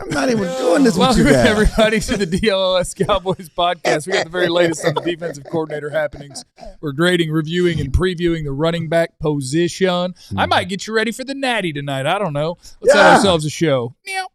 I'm not even doing this with Welcome you guys. everybody to the DLLS Cowboys podcast. We got the very latest on the defensive coordinator happenings. We're grading, reviewing, and previewing the running back position. I might get you ready for the natty tonight. I don't know. Let's have ourselves a show. Meow.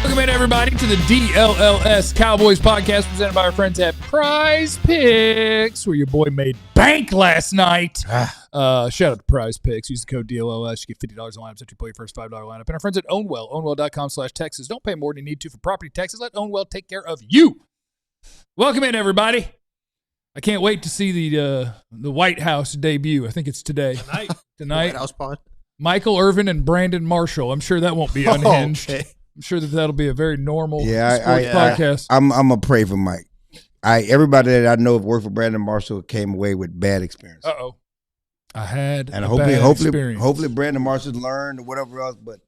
Welcome in, everybody, to the DLLS Cowboys podcast presented by our friends at Prize Picks, where your boy made bank last night. Shout out to Prize Picks. Use the code DLLS. You get $50 on lineups after you play your first $5 lineup. And our friends at Ownwell, ownwell.com/Texas. Don't pay more than you need to for property taxes. Let Ownwell take care of you. Welcome in, everybody. I can't wait to see the White House debut. I think it's today. Tonight. White House pod. Michael Irvin and Brandon Marshall. I'm sure that won't be unhinged. Okay. I'm sure that'll be a very normal sports podcast. I'm gonna pray for Mike. Everybody that I know have worked for Brandon Marshall came away with bad experience. I had and a bad experience. Hopefully Brandon Marshall learned or whatever else. But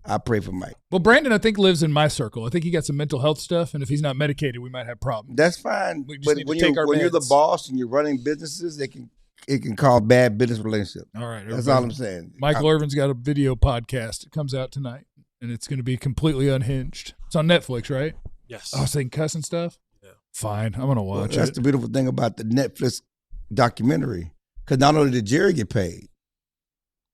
I pray for Mike. Well, Brandon, I think, lives in my circle. I think he got some mental health stuff, and if he's not medicated, we might have problems. That's fine. We just But need when to take our you're the meds. boss and you're running businesses, it can cause bad business relationships. All right, That's all I'm saying. Michael Irvin's got a video podcast. It comes out tonight, and it's going to be completely unhinged. It's on Netflix, right? Yes. Oh, I was saying cuss and stuff? Yeah. Fine. I'm going to watch That's it. the beautiful thing about the Netflix documentary. Because not only did Jerry get paid,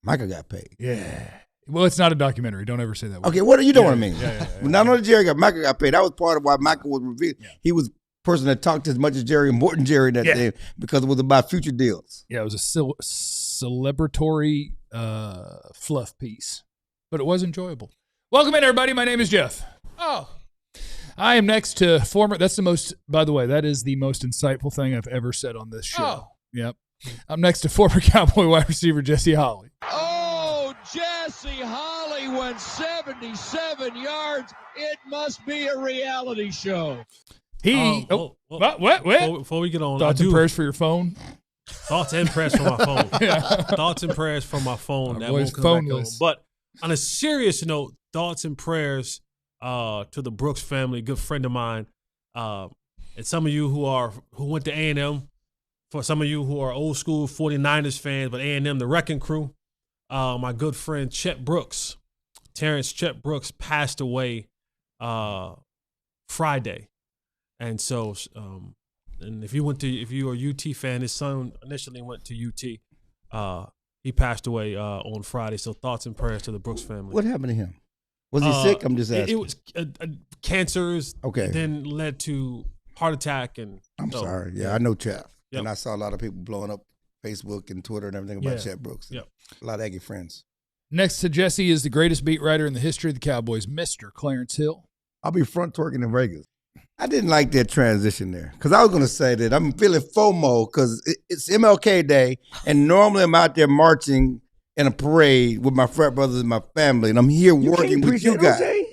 Michael got paid. Yeah. Well, it's not a documentary. Don't ever say that word. Okay, what do you know what I mean? Yeah. Not only Jerry Michael got paid. That was part of why Michael was revealed. Yeah. He was the person that talked as much as Jerry and more than Jerry that day because it was about future deals. Yeah, it was a celebratory fluff piece, but it was enjoyable. Welcome in, everybody. My name is Jeff. I am next to former. That's the most. By the way, that is the most insightful thing I've ever said on this show. Yep. I'm next to former Cowboy wide receiver Jesse Holley. Oh, Jesse Holley went 77 yards. It must be a reality show. What? Before we get on, Thoughts and prayers for your phone. Thoughts and prayers from my phone. Thoughts and prayers from my phone. Our That boy's won't come back on. phoneless. But on a serious note, thoughts and prayers to the Brooks family, good friend of mine, and some of you who went to A&M. For some of you who are old school 49ers fans, but A&M, the Wrecking Crew, my good friend Chet Brooks, Terrence Chet Brooks, passed away Friday. And so, and if you are a UT fan, his son initially went to UT. He passed away on Friday. So thoughts and prayers to the Brooks family. What happened to him? Was he sick? I'm just asking. It was cancers. Okay. Then led to heart attack. And I'm sorry. Yeah, I know Chet. Yep. And I saw a lot of people blowing up Facebook and Twitter and everything about Chet Brooks. Yep. A lot of Aggie friends. Next to Jesse is the greatest beat writer in the history of the Cowboys, Mr. Clarence Hill. I'll be front twerking in Vegas. I didn't like that transition there because I was going to say that I'm feeling FOMO because it's MLK Day, and normally I'm out there marching in a parade with my frat brothers and my family, and I'm here working with you guys. OJ?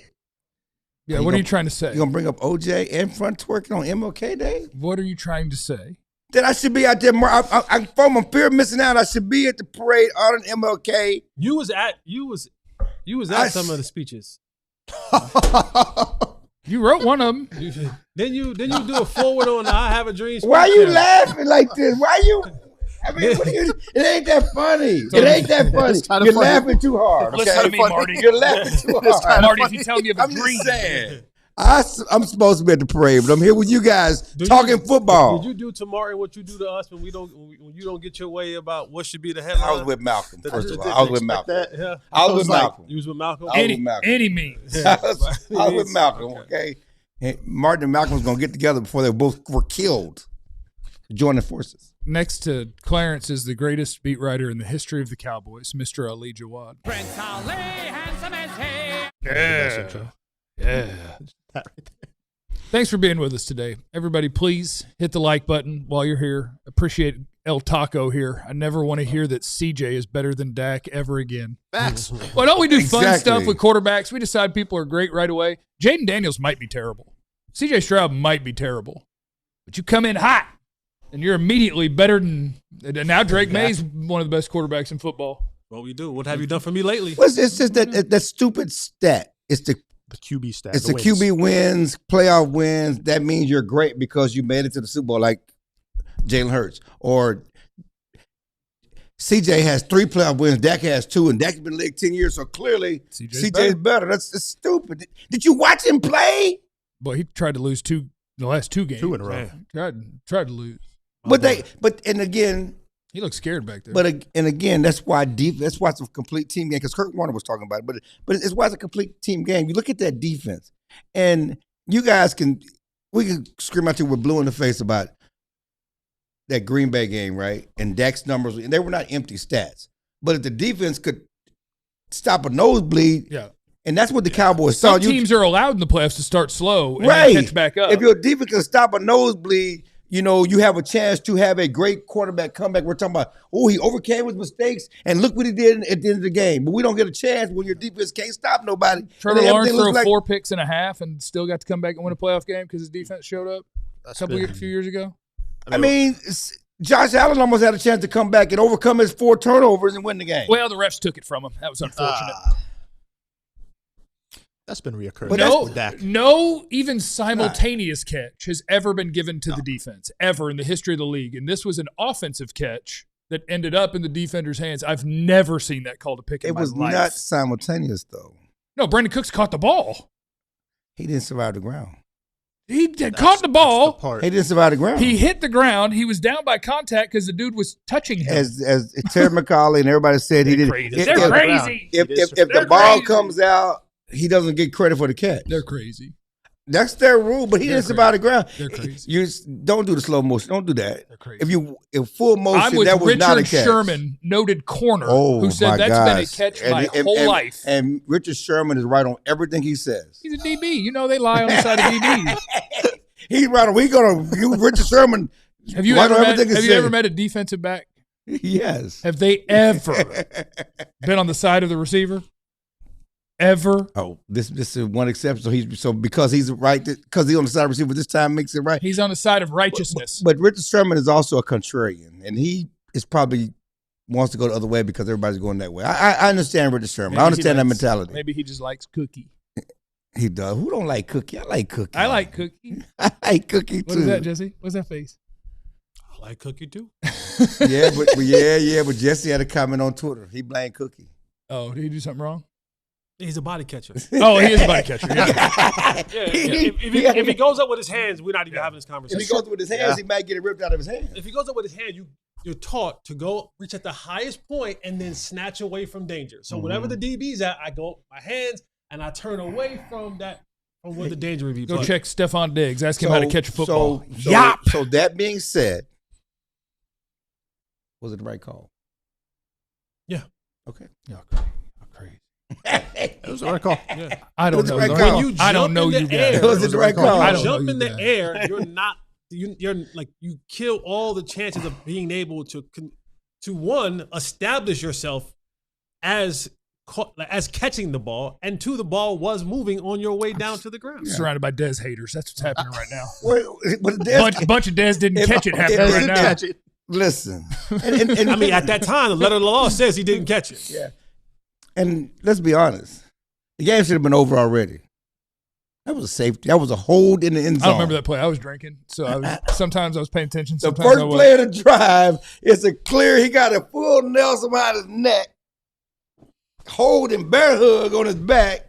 Yeah, what are you trying to say? You going to bring up OJ and front twerking on MLK Day? What are you trying to say? That I should be out there. I'm FOMO, fear of missing out. I should be at the parade on MLK. You was at some of the speeches. You wrote one of them. Then you do a forward on I Have a Dream. Why are you laughing like this? Why you? I mean, it ain't that funny. It ain't that funny. You're laughing too hard. Okay? Listen to me, Marty. You're laughing too hard. Marty, if you tell me you have a I'm dream. just saying. I'm supposed to be at the parade, but I'm here with you guys talking football. Did you do to Martin what you do to us when you don't get your way about what should be the headline? I was with Malcolm, first of all. I was with Malcolm. I was with Malcolm. You was with Malcolm? Any means. I was with Malcolm, okay? And Martin and Malcolm was going to get together before they both were killed. Joining forces. Next to Clarence is the greatest beat writer in the history of the Cowboys, Mr. Ali Jawad. Prince Ali, handsome as he. Yeah. Thanks for being with us today. Everybody, please hit the like button while you're here. Appreciate El Taco here. I never want to hear that CJ is better than Dak ever again. Facts. Why don't we do fun Exactly. stuff with quarterbacks? We decide people are great right away. Jaden Daniels might be terrible. CJ Stroud might be terrible. But you come in hot, and you're immediately better than – and now Drake May's one of the best quarterbacks in football. What we do? What have you done for me lately? Well, it's just that stupid stat. It's the QB stat. It's the QB wins, playoff wins. That means you're great because you made it to the Super Bowl like Jalen Hurts. Or CJ has 3 playoff wins, Dak has 2, and Dak's been in the league 10 years, so clearly CJ's better. That's stupid. Did you watch him play? Boy, he tried to lose the last 2 games. 2 in a row. Tried to lose. And again, he looked scared back there. And again, that's why it's a complete team game. Because Kurt Warner was talking about it, but it's why it's a complete team game. You look at that defense, and you guys we can scream out to you we're blue in the face about that Green Bay game, right? And Dak's numbers, and they were not empty stats. But if the defense could stop a nosebleed, yeah. And that's what the Cowboys saw. Some teams are allowed in the playoffs to start slow and right. then catch back up. If your defense can stop a nosebleed, you have a chance to have a great quarterback comeback. We're talking about, he overcame his mistakes, and look what he did at the end of the game. But we don't get a chance when your defense can't stop nobody. Trevor Lawrence threw 4 picks and a half and still got to come back and win a playoff game because his defense showed up a few years ago. I mean, Josh Allen almost had a chance to come back and overcome his 4 turnovers and win the game. Well, the refs took it from him. That was unfortunate. That's been reoccurring. But no even simultaneous catch has ever been given to the defense, ever in the history of the league. And this was an offensive catch that ended up in the defender's hands. I've never seen that called a pick in my life. It was not simultaneous, though. No, Brandon Cooks caught the ball. He didn't survive the ground. He caught the ball. He didn't survive the ground. He hit the ground. He was down by contact because the dude was touching him. As Terry McCauley and everybody said, he didn't. They're crazy. If the ball comes out, he doesn't get credit for the catch. They're crazy. That's their rule, but he didn't survive the ground. They're crazy. You don't do the slow motion. Don't do that. They're crazy. If full motion, that was Richard not a catch. Sherman, noted corner, who said that's been a catch my whole life. And Richard Sherman is right on everything he says. He's a DB. They lie on the side of DBs. He's right on. We gonna Richard Sherman. Have you ever met a defensive back? Yes. Have they ever been on the side of the receiver? Ever? Oh, this is one exception. So because he's right, because he's on the side of the receiver, this time makes it right. He's on the side of righteousness. But Richard Sherman is also a contrarian, and he is probably wants to go the other way because everybody's going that way. I understand Richard Sherman. I understand that mentality. Maybe he just likes Cookie. He does. Who don't like Cookie? I like Cookie. I like Cookie. I like Cookie too. What is that, Jesse? What's that face? I like Cookie too. but Jesse had a comment on Twitter. He blamed Cookie. Oh, did he do something wrong? He's a body catcher. Oh, he is a body catcher. Yeah. If he goes up with his hands, we're not even having this conversation. If he goes up with his hands, he might get it ripped out of his hand. If he goes up with his hand, you're taught to go reach at the highest point and then snatch away from danger. So whenever the DB's at, I go my hands and I turn away from where the danger would be. Go check Stephon Diggs. Ask him how to catch a football. So that being said, was it the right call? Yeah. Okay. Yeah. Crazy. It was the right call. Yeah. I don't know. When you jump in the air, it was the right call. When you jump in the air, you're not. You're like you kill all the chances of being able to one establish yourself as catching the ball, and 2, the ball was moving on your way down to the ground. Surrounded by Dez haters. That's what's happening right now. A bunch of Dez didn't catch it happening right now. Listen. And I mean, at that time, the letter of the law says he didn't catch it. Yeah. And let's be honest. The game should have been over already. That was a safety. That was a hold in the end zone. I don't remember that play. I was drinking, so sometimes I was paying attention. The first play of the drive is a clear. He got a full Nelson behind his neck, hold and bear hug on his back.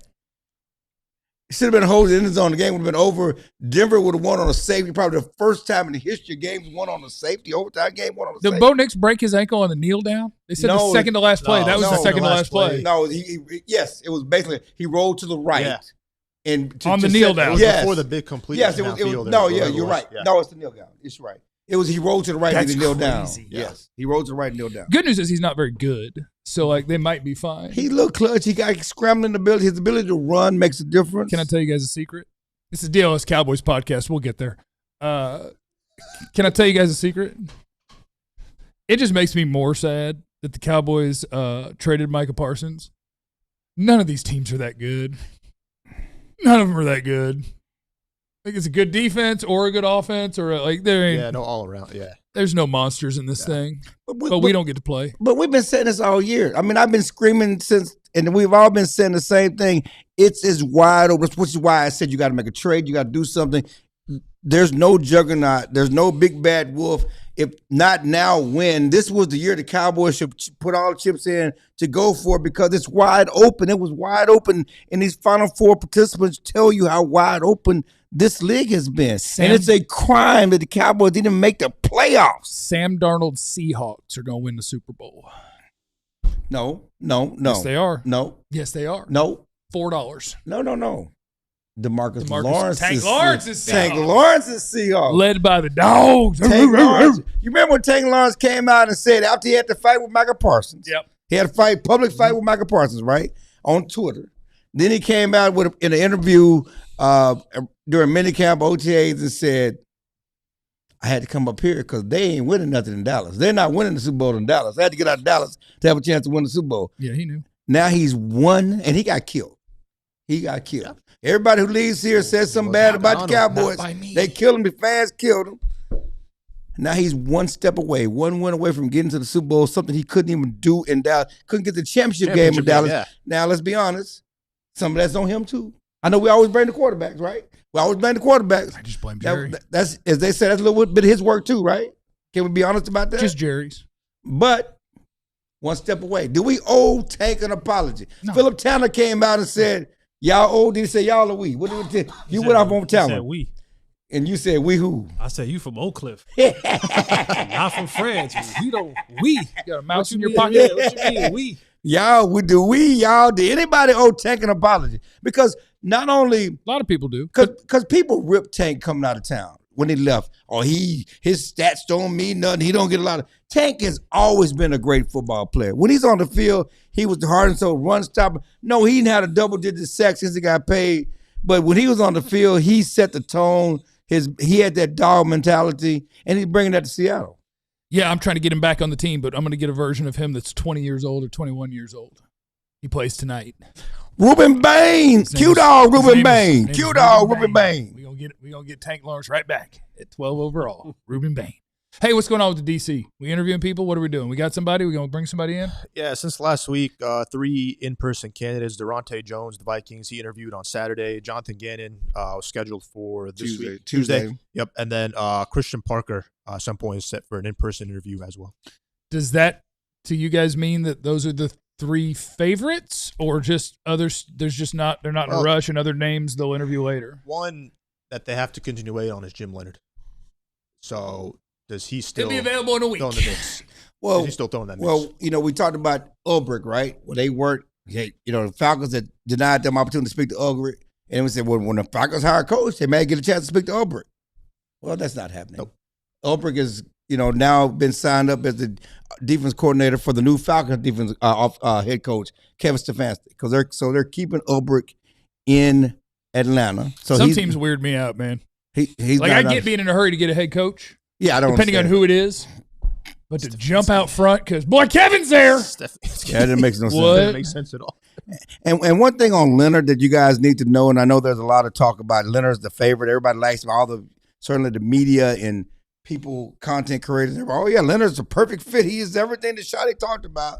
It should have been a hold in the zone. The game would have been over. Denver would have won on a safety. Probably the first time in the history of games won on a safety. Overtime game won on a safety. Did Bo Nix break his ankle on the kneel down? They said the second to last play. That was the second to last play. No, yes, it was basically he rolled to the right. Yeah. And on the kneel down. Yes. Before the big completion. Yes, it was. No, yeah, you're right. Yeah. No, it's the kneel down. It's right. It was he rolled to the right and he kneeled down. Yes, he rolled to the right and kneeled down. Good news is he's not very good, so they might be fine. He looked clutch. He got scrambling ability. His ability to run makes a difference. Can I tell you guys a secret? This is DLS Cowboys podcast. We'll get there. Can I tell you guys a secret? It just makes me more sad that the Cowboys traded Micah Parsons. None of these teams are that good. None of them are that good. I think it's a good defense or a good offense or no all around. Yeah. There's no monsters in this thing, but we don't get to play. But we've been saying this all year. I mean, I've been screaming since, and we've all been saying the same thing. It's as wide open, which is why I said you got to make a trade. You got to do something. There's no juggernaut. There's no big bad wolf. If not now, when? This was the year the Cowboys should put all the chips in to go for it because it's wide open. It was wide open, and these Final Four participants tell you how wide open this league has been. And it's a crime that the Cowboys didn't make the playoffs. Sam Darnold's Seahawks are going to win the Super Bowl. No. Yes, they are. No. Yes, they are. No. $4. No. DeMarcus Lawrence. Tank Lawrence is Seahawks. Led by the dogs. Tank Lawrence. You remember when Tank Lawrence came out and said after he had to fight with Micah Parsons? Yep. He had a public fight with Micah Parsons, right? On Twitter. Then he came out in an interview during minicamp OTAs and said, I had to come up here because they ain't winning nothing in Dallas. They're not winning the Super Bowl in Dallas. I had to get out of Dallas to have a chance to win the Super Bowl. Yeah, he knew. Now he's won, and he got killed. Yep. Everybody who leaves here says something bad about the Cowboys. They killed him. The fans killed him. Now he's one step away, one win away from getting to the Super Bowl, something he couldn't even do in Dallas. Couldn't get the championship game in Dallas. Yeah. Now, let's be honest. Some of that's on him, too. I know we always blame the quarterbacks, right? We always blame the quarterbacks. I just blame Jerry. That's, as they said, that's a little bit of his work, too, right? Can we be honest about that? Just Jerry's. But one step away. Do we owe Tank an apology? No. Philip Tanner came out and said, y'all owe. Did he say y'all or we? What did you went off on Tanner? Said we. And you said we who? I said you from Oak Cliff. Not from France. We. You got a mouse in your pocket? What you mean, we? Y'all, did anybody owe Tank an apology? Because not only a lot of people do. Because people rip Tank coming out of town when he left. Or his stats don't mean nothing. He don't get a lot of. Tank has always been a great football player. When he's on the field, he was the hard and soul run stopper. No, he didn't have a double-digit sack since he got paid. But when he was on the field, he set the tone. He had that dog mentality, and he's bringing that to Seattle. Yeah, I'm trying to get him back on the team, but I'm going to get a version of him that's 20 years old or 21 years old. He plays tonight. Ruben Bain. Q-Dog Ruben Bain. Q-Dog Ruben Bain. We're going to get Tank Lawrence right back at 12 overall. Ruben Bain. Hey, what's going on with the DC? We interviewing people? What are we doing? We got somebody? We going to bring somebody in? Yeah, since last week, 3 in-person candidates. Durante Jones, the Vikings, he interviewed on Saturday. Jonathan Gannon was scheduled for this week. Tuesday. Yep. And then Christian Parker, some point, is set for an in-person interview as well. Does that, to you guys, mean that those are the 3 favorites, or just others? They're not in a rush, and other names they'll interview later? One that they have to continue waiting on is Jim Leonard. So does he still be available in a week? In the mix? Well, is he still throwing that mix? Well, we talked about Ulbrich, right? Well, they weren't. The Falcons that denied them opportunity to speak to Ulbrich, and we said, well, when the Falcons hire a coach, they may get a chance to speak to Ulbrich. Well, that's not happening. Nope. Ulbrich is, now been signed up as the defense coordinator for the new Falcons defense head coach Kevin Stefanski, so they're keeping Ulbrich in Atlanta. So some teams weird me out, man. He's like, I get being in a hurry to get a head coach. Yeah, I don't. Depending on who it is, but to jump out front because boy, Kevin's there. Yeah, that makes no sense. That doesn't make sense at all. And one thing on Leonard that you guys need to know, and I know there's a lot of talk about Leonard's the favorite. Everybody likes him. Certainly the media and people, content creators. Oh yeah, Leonard's a perfect fit. He is everything that Shotty talked about.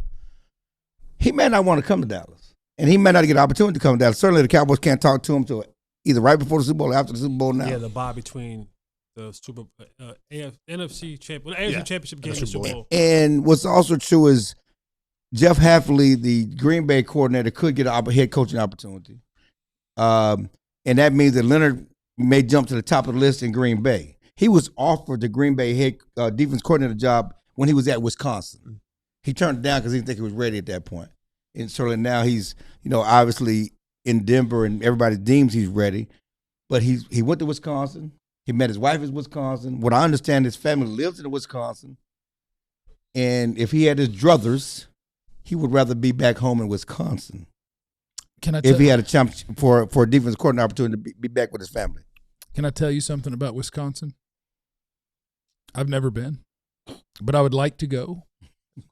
He may not want to come to Dallas, and he may not get an opportunity to come to Dallas. Certainly the Cowboys can't talk to him till either right before the Super Bowl or after the Super Bowl now. Yeah, the bye between the NFC Championship game and the Super Bowl. And what's also true is Jeff Hafley, the Green Bay coordinator, could get a head coaching opportunity. And that means that Leonard may jump to the top of the list in Green Bay. He was offered the Green Bay head defense coordinator job when he was at Wisconsin. He turned it down because he didn't think he was ready at that point. And certainly now he's, obviously in Denver and everybody deems he's ready. But he went to Wisconsin. He met his wife in Wisconsin. What I understand, his family lives in Wisconsin. And if he had his druthers, he would rather be back home in Wisconsin if he had a chance for a defense coordinator opportunity to be back with his family. Can I tell you something about Wisconsin? I've never been, but I would like to go.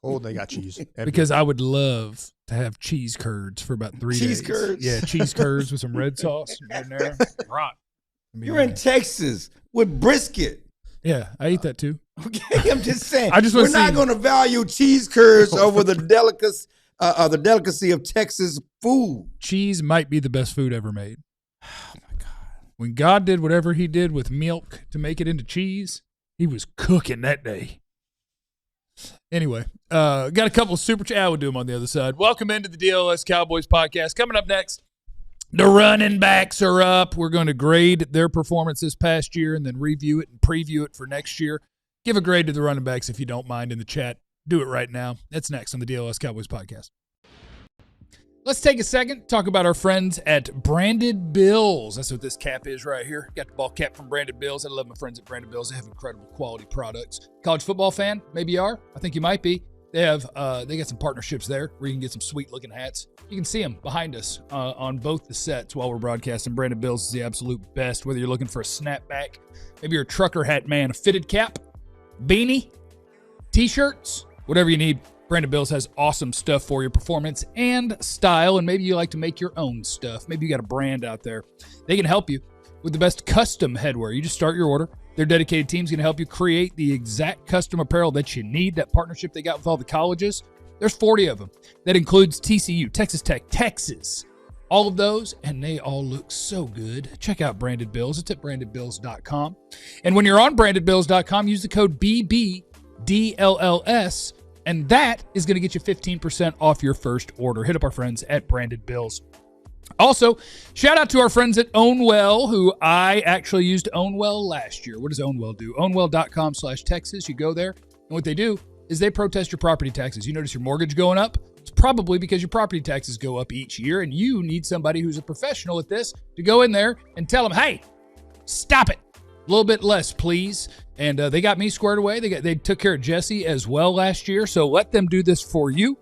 Oh, they got cheese. Because I would love to have cheese curds for about 3 days. Cheese curds? Yeah, cheese curds with some red sauce. Right. You're in Texas with brisket. Yeah, I eat that too. Okay, I'm just saying. We're not going to value cheese curds over the delicacy of Texas food. Cheese might be the best food ever made. Oh my God! When God did whatever He did with milk to make it into cheese, He was cooking that day. Anyway, got a couple of super chats. I would do them on the other side. Welcome into the DLLS Cowboys podcast. Coming up next, the running backs are up. We're going to grade their performance this past year and then review it and preview it for next year. Give a grade to the running backs if you don't mind in the chat. Do it right now. That's next on the DLLS Cowboys podcast. Let's take a second to talk about our friends at Branded Bills. That's what this cap is right here. Got the ball cap from Branded Bills. I love my friends at Branded Bills. They have incredible quality products. College football fan? Maybe you are. I think you might be. They got some partnerships there where you can get some sweet looking hats. You can see them behind us on both the sets while we're broadcasting. Branded Bills is the absolute best. Whether you're looking for a snapback, maybe you're a trucker hat man, a fitted cap, beanie, t-shirts, whatever you need. Branded Bills has awesome stuff for your performance and style, and maybe you like to make your own stuff. Maybe you got a brand out there. They can help you with the best custom headwear. You just start your order. Their dedicated team's going to help you create the exact custom apparel that you need. That partnership they got with all the colleges, there's 40 of them. That includes TCU, Texas Tech, Texas, all of those, and they all look so good. Check out Branded Bills. It's at brandedbills.com. And when you're on brandedbills.com, use the code BBDLLS, and that is going to get you 15% off your first order. Hit up our friends at Branded Bills. Also, shout out to our friends at Ownwell, who I actually used Ownwell last year. What does Ownwell do? Ownwell.com/Texas. You go there, and what they do is they protest your property taxes. You notice your mortgage going up? It's probably because your property taxes go up each year, and you need somebody who's a professional at this to go in there and tell them, hey, stop it. A little bit less, please. And they got me squared away. They took care of Jesse as well last year, so let them do this for you.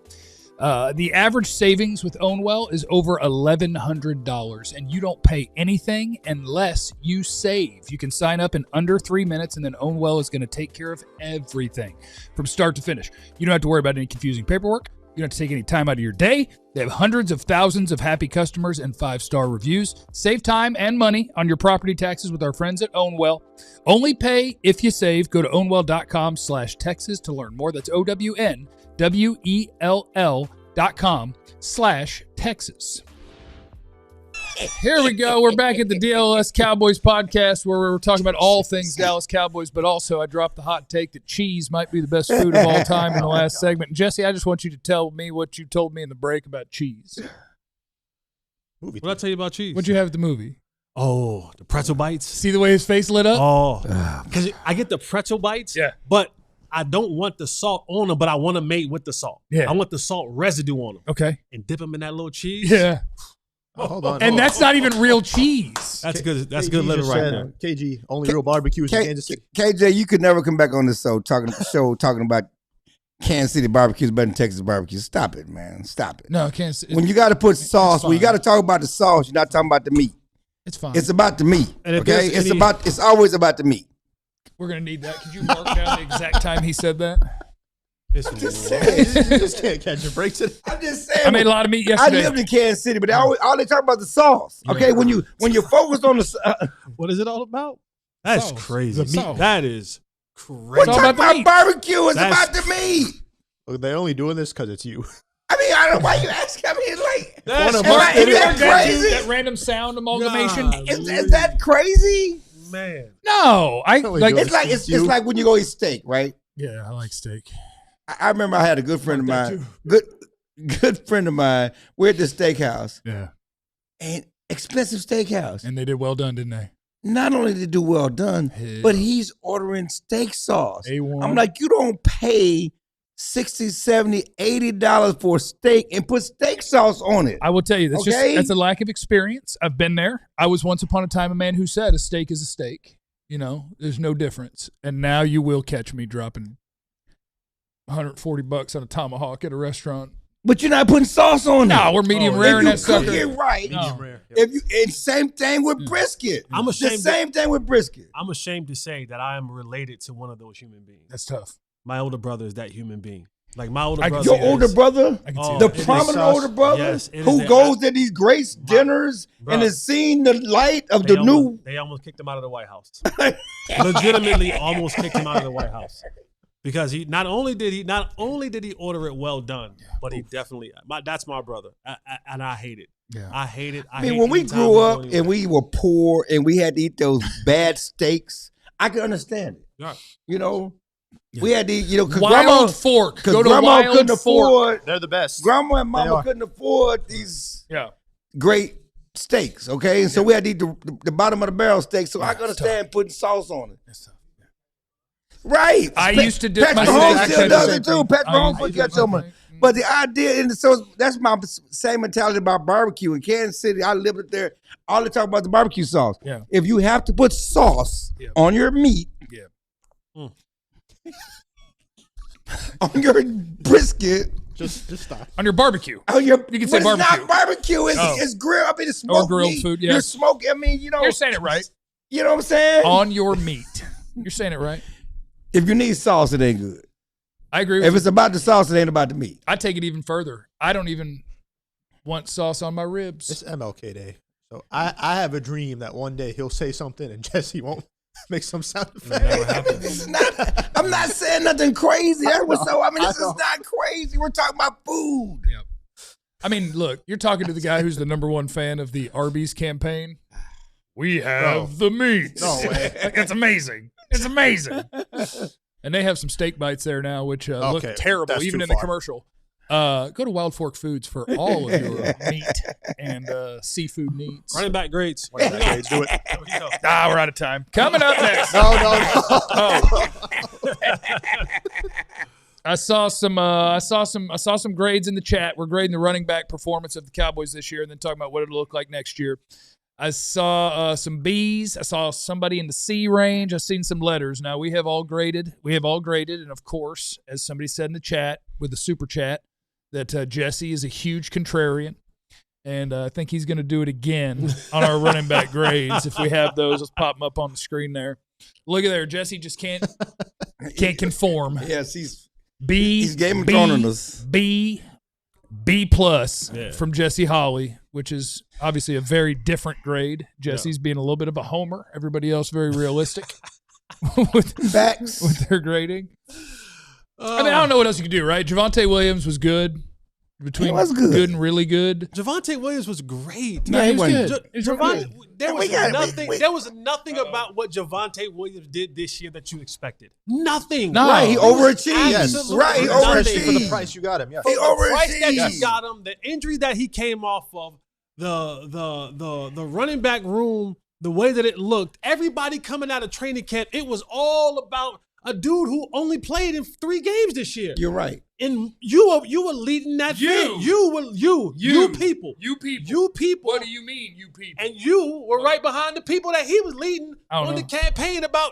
The average savings with Ownwell is over $1,100, and you don't pay anything unless you save. You can sign up in under 3 minutes, and then Ownwell is going to take care of everything from start to finish. You don't have to worry about any confusing paperwork. You don't have to take any time out of your day. They have hundreds of thousands of happy customers and 5-star reviews. Save time and money on your property taxes with our friends at Ownwell. Only pay if you save. Go to ownwell.com/Texas to learn more. That's OWNWELL.com/Texas. Here we go. We're back at the DLLS Cowboys podcast where we're talking about all things Dallas Cowboys, but also I dropped the hot take that cheese might be the best food of all time in the last segment. Jesse, I just want you to tell me what you told me in the break about cheese. What did I tell you about cheese? What'd you have at the movie? Oh, the pretzel bites. See the way his face lit up? Oh, because I get the pretzel bites, yeah, but I don't want the salt on them, but I want them made with the salt. Yeah. I want the salt residue on them. Okay. And dip them in that little cheese. Yeah. Oh, hold on. And that's not even real cheese. That's good. That's good living right there. KG, only real barbecue is in Kansas City. KJ, you could never come back on this show talking about Kansas City barbecues better than Texas barbecues. Stop it, man. Stop it. No, Kansas. When you got to put sauce, when you got to talk about the sauce, you're not talking about the meat. It's fine. It's about the meat. And okay, it's always about the meat. We're gonna need that. Could you mark down the exact time he said that? You just can't catch your breaks. I'm just saying. I made a lot of meat yesterday. I lived in Kansas City, but all they talk about the sauce. Okay, when you focus on the what is it all about? That's crazy. That is crazy. We're talking about barbecue. It's about the meat. Look, they're only doing this because it's you. I mean, I don't know why you ask. I mean, like, is that crazy? That random sound amalgamation. Is that crazy? Man, no. It's like when you go eat steak, right? Yeah, I like steak. I remember I had a good friend of mine. Good friend of mine. We're at the steakhouse. Yeah, and expensive steakhouse. And they did well done, didn't they? Not only did they do well done, but he's ordering steak sauce. A1. I'm like, you don't pay $60, $70, $80 for a steak and put steak sauce on it. I will tell you, that's a lack of experience. I've been there. I was once upon a time a man who said a steak is a steak. You know, there's no difference. And now you will catch me dropping $140 on a tomahawk at a restaurant But you're not putting sauce on it. No, we're medium rare in that sucker. If you cook it right, Medium rare. if you, and same thing with brisket. I'm ashamed. The same thing with brisket. I'm ashamed to say that I am related to one of those human beings. That's tough. My older brother is that human being. Like my older brother. Your older brother, I can see the that. prominent older brother, Yes, it is who that- goes to these great dinners and has seen the light of the new. They almost kicked him out of the White House. Legitimately, almost kicked him out of the White House because he not only did he order it well done, but he definitely that's my brother, and I hate it. Yeah. I hate it. I mean, when we grew up and we were poor and we had to eat those bad steaks, I could understand it. Yeah. You know, we had to eat, you know, because Wild Fork. Go to grandma Wild couldn't Fork. afford. They're the best. Grandma and They mama are. couldn't afford these Yeah. great steaks, okay? And so we had to eat the bottom of the barrel steak, so I can understand putting sauce on it. That's tough. Right. I used to dip Patrick my Mahomes steaks still in does the it same too. thing. Patrick I Mahomes used to forget dip so my much. steak. But the idea, and so that's my same mentality about barbecue. In Kansas City, I lived up there. All they talk about the barbecue sauce. Yeah. If you have to put sauce Yeah. on your meat, Yeah. on your brisket, Just stop. On your barbecue. on your You can say but it's barbecue. not barbecue. It's, Oh. it's grilled. I mean, it's smoked grilled meat. food, yeah. You're smoking. I mean, you know. You're saying it right. You know what I'm saying? On your meat. You're saying it right. If you need sauce, it ain't good. I agree with If you. it's about the sauce, it ain't about the meat. I take it even further. I don't even want sauce on my ribs. It's MLK Day. So I have a dream that one day he'll say something and Jesse won't make some sound effect. It's not, I'm not saying nothing crazy. That was so. I mean, this I know. is not crazy. We're talking about food. Yep. I mean, look, you're talking to the guy who's the #1 fan of the Arby's campaign. We have the meat. No way. It's amazing. It's amazing. And they have some steak bites there now, which look Okay, terrible, that's even too in the far. commercial. Go to Wild Fork Foods for all of your meat and seafood needs. running back grades. Do it. There we go. We're out of time. Coming up next. No. I saw some grades in the chat. We're grading the running back performance of the Cowboys this year and then talking about what it'll look like next year. I saw some B's. I saw somebody in the C range. I've seen some letters. Now, we have all graded. And, of course, as somebody said in the chat with the super chat, that Jesse is a huge contrarian. And I think he's going to do it again on our running back grades. If we have those, let's pop them up on the screen there. Look at there. Jesse just can't conform. Yes, He's Game of Thrones us. B+ from Jesse Holly, which is obviously a very different grade. Jesse's being a little bit of a homer. Everybody else very realistic with their grading. I mean, I don't know what else you can do, right? Javonte Williams was good. Between He was good. and really good. Javonte Williams was great. No, he wasn't. There was nothing about what Javonte Williams did this year that you expected. Nothing. No. Right, he overachieved. Yes. Absolutely Right, he nothing. For the overachieved. price you got him. Yeah. He The price that overachieved. you got him, the injury that he came off of, the running back room, the way that it looked, everybody coming out of training camp, it was all about a dude who only played in 3 games this year. You're right. And you were leading that thing. You people. What do you mean, you people? And you were right behind the people that he was leading I don't on know. the campaign about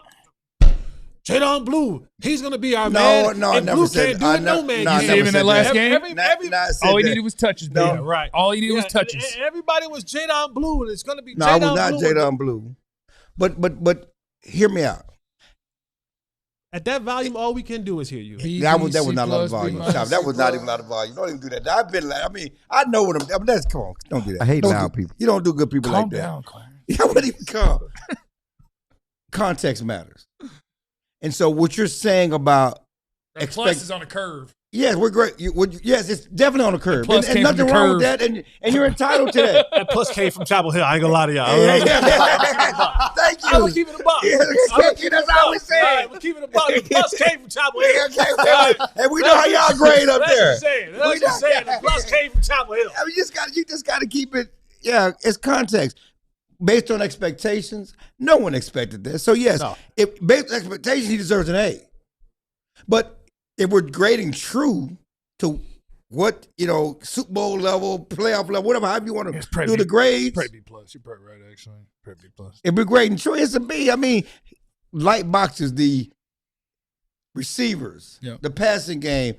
Jadon Blue. He's going to be our No, man. no, I and never Blue said- can't do I it, no never- man. no, I You can. see him in that last game? All he needed was touches, No. baby. Right. All he needed was Yeah, touches. and everybody was Jadon Blue, and it's going to be No, I Jadon was not Blue. Jadon Blue. But hear me out. At that volume, all we can do is hear you. That was C not a lot of plus, volume. B minus, That was C not plus. even a lot of volume. Don't even do that. I've been like, I mean, I know what I'm. That's come on. Don't do that. I hate Don't loud do- people. You don't do good people Calm like that. down, Clarence. I wouldn't even calm. Context matters. And so what you're saying about The plus is on a curve. yes, we're great. Yes, it's definitely on the curve. plus And came from nothing the wrong with curve. that. And you're entitled to that. That plus came from Chapel Hill. I ain't going to lie to y'all. Thank you. I'm going to keep it a buck. Yeah, thank you. That's all we All right, said. we're keeping it a buck. The plus came from Chapel Hill. And we know how y'all grade up That's there. what I'm saying. That's what I'm saying. The plus came from Chapel Hill. I mean, you just got to keep it. Yeah, it's context. Based on expectations, no one expected this. So yes, No. if based on expectations, he deserves an A. But if we're grading true to what, Super Bowl level, playoff level, whatever, however you want to do the grades. Probably B+. You're probably right, actually. Probably B+. If we're grading true, it's a B. I mean, light boxes, the receivers, Yeah. the passing game,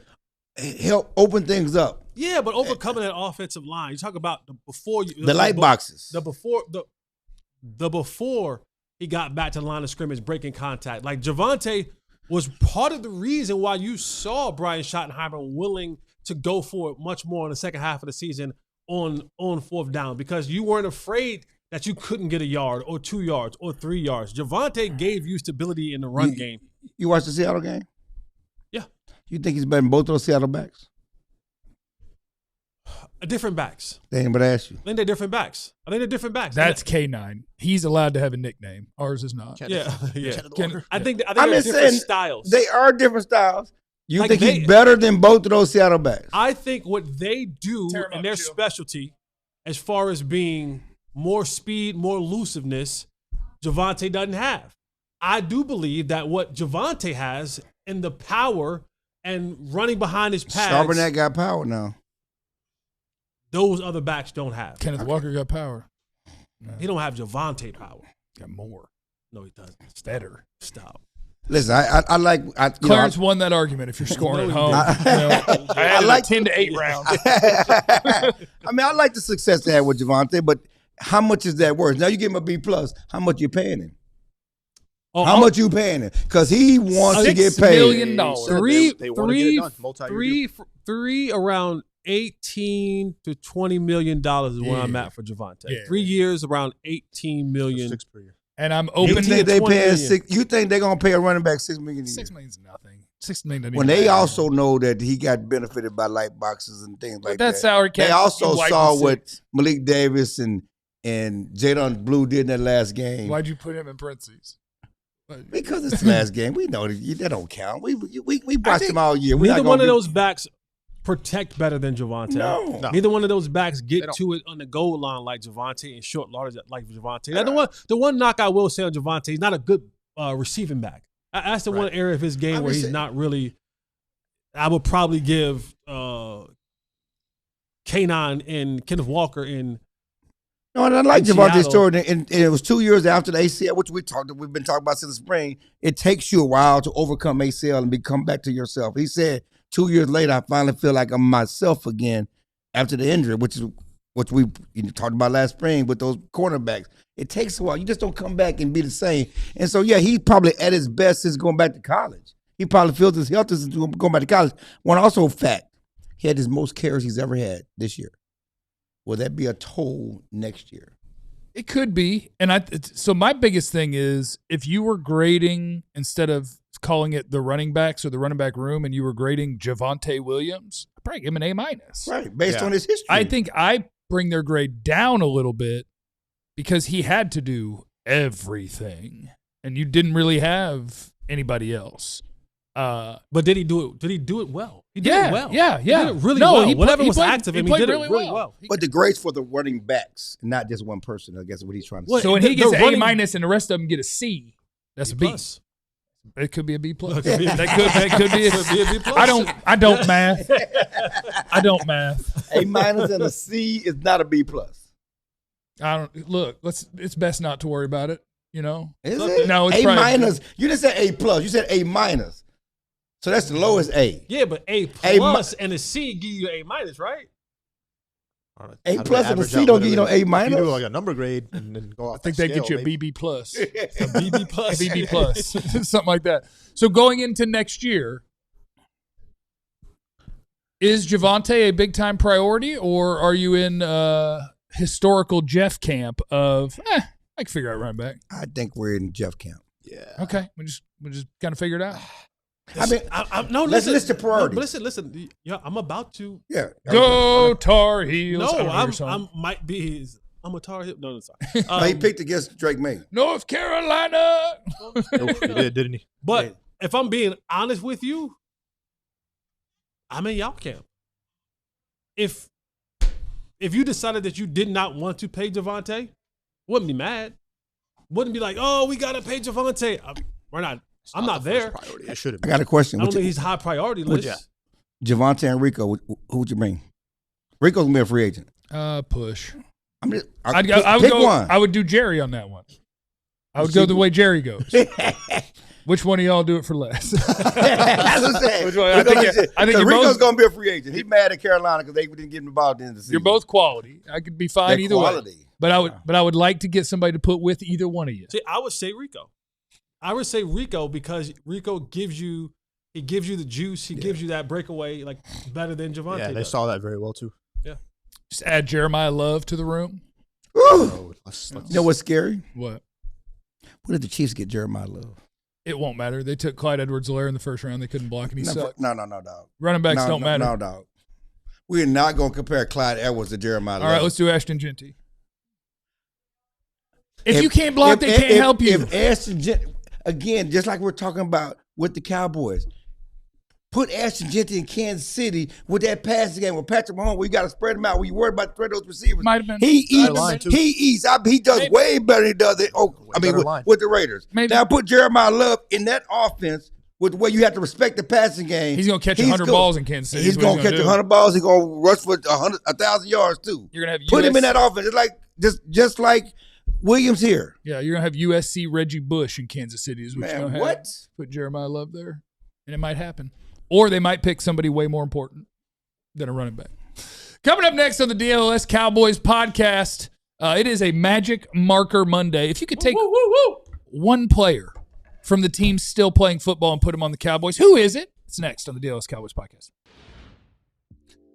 help open things up. Yeah, but overcoming that offensive line, you talk about the light boxes. The before he got back to the line of scrimmage, breaking contact. Like Javonte was part of the reason why you saw Brian Schottenheimer willing to go for it much more in the second half of the season on fourth down, because you weren't afraid that you couldn't get a yard or 2 yards or 3 yards. Javonte gave you stability in the run game. You watched the Seattle game? Yeah. You think he's better than both of those Seattle backs? Different backs. They ain't but ask you. I think they're different backs. That's K9. He's allowed to have a nickname. Ours is not. Yeah. I think I'm they're just different saying, styles. They are different styles. You Like think he's better than both of those Seattle backs? I think what they do in their specialty, as far as being more speed, more elusiveness, Javonte doesn't have. I do believe that what Javonte has in the power and running behind his pads, Charbonnet got power now. those other backs don't have. Kenneth Walker got power. No. He don't have Javonte power. Got more. No, he doesn't. It's better. Stop. Listen, I like Clarence won that argument. If you're scoring at home, I like 10-8 round. I mean, I like the success they had with Javonte, but how much is that worth? Now you give him a B plus. How much you paying him? How much you paying him? Because he wants to get paid. $6 million. They want to get it done. Multi-year deal. Three around $18 to $20 million is where I'm at for Javonte. Yeah. 3 years, around $18 million. 6 per year. And I'm open. You think they paying $6? You think they're gonna pay a running back $6 million a year? $6 million's nothing. $6 million. When they also know that he got benefited by light boxes and things like that. That salary cap. They also saw what Malik Davis and Jadon Blue did in that last game. Why'd you put him in parentheses? Because it's the last game. We know that don't count. We watched them all year. Neither one of those backs protect better than Javonte. No. Neither one of those backs get to it on the goal line like Javonte and short yardage like Javonte. Now, the one knock I will say on Javonte, he's not a good receiving back. That's the one area of his game where he's not really. I would probably give K9 and Kenneth Walker in. No, and I like Javonte's story. And it was 2 years after the ACL, which we've been talking about since the spring. It takes you a while to overcome ACL and come back to yourself. He said 2 years later, I finally feel like I'm myself again after the injury, which is what we talked about last spring with those cornerbacks. It takes a while. You just don't come back and be the same. And so, yeah, he's probably at his best since going back to college. He probably feels his health since going back to college. One also fact, he had his most carries he's ever had this year. Will that be a toll next year? It could be. And so my biggest thing is if you were grading, instead of calling it the running backs or the running back room, and you were grading Javonte Williams, I'd probably give him an A-. Right, based on his history. I think I bring their grade down a little bit because he had to do everything, and you didn't really have anybody else. But did he do it? Did he do it well? He did it well. Yeah. He did it really well. Whatever was active, he did it really well. But the grades for the running backs, not just one person, I guess is what he's trying to say. So when he gets an A- and the rest of them get a C, that's a B. Plus. It could be a B plus. That could be a B plus. I don't math. I don't math. A- and a C is not a B plus. I don't look. It's best not to worry about it. You know. Is it? No, it's A-. You didn't say A plus. You said A-. So that's the lowest A. Yeah, but A plus and a C give you A minus, right? A plus and a C don't give you no A minus. You do like a number grade and then go off. I think they get you a BB plus, A BB plus, a BB plus, something like that. So going into next year, is Javonte a big time priority, or are you in historical Jeff camp of I can figure out running back? I think we're in Jeff camp. Yeah. Okay, we just kind of figure it out. I mean, no. Let's Listen, list the priorities. Listen. Yeah, I'm about to. Yeah. Go Tar Heels. No, I might be his. I'm a Tar Heel. No, sorry. He picked against Drake May. North Carolina. Nope, he did, didn't he? But if I'm being honest with you, I'm in y'all camp. If you decided that you did not want to pay Javonte, wouldn't be mad. Wouldn't be like, oh, we gotta pay Javonte. We're not. I'm not there. Priority. It should have I been. got a question. I don't think he's high priority list. Javonte and Rico, who would you bring? Rico's gonna be a free agent. Push. I mean, I would pick go. one. I would do Jerry on that one. I would go the way Jerry goes. Which one of y'all do it for less? That's what I'm saying. Which one? I think you're Rico's both, going to be a free agent. He's mad at Carolina because they didn't get him involved in the season. you're both quality. I could be fine either way. But I would like to get somebody to put with either one of you. See, I would say Rico. I would say Rico because Rico gives you the juice. He gives you that breakaway like better than Javonte. Yeah, they saw that very well too. Yeah. Just add Jeremiah Love to the room. You know what's scary? What? What if the Chiefs get Jeremiah Love? It won't matter. They took Clyde Edwards-Helaire in the first round. They couldn't block, and he sucked. No, dog. Running backs don't matter. No, dog. We're not going to compare Clyde Edwards to Jeremiah Love. All right, let's do Ashton Genty. If you can't block, they can't help you. If Ashton Genty, again, just like we're talking about with the Cowboys, put Ashton Genty in Kansas City with that passing game with Patrick Mahomes, where you got to spread them out. Where you worried about spreading those receivers? Might have been. He eats. He does way better than he does it. With the Raiders. Maybe. Now put Jeremiah Love in that offense with the way you have to respect the passing game. He's going to catch 100 balls in Kansas City. He's going to catch 100 balls. He's going to rush for 1,000 yards too. You're going to have put him in that offense. It's like just like Williams here. Yeah, you're going to have USC Reggie Bush in Kansas City is what you're going to have. What? Put Jeremiah Love there, and it might happen. Or they might pick somebody way more important than a running back. Coming up next on the DLLS Cowboys podcast, it is a Magic Marker Monday. If you could take one player from the team still playing football and put him on the Cowboys, who is it? It's next on the DLLS Cowboys podcast.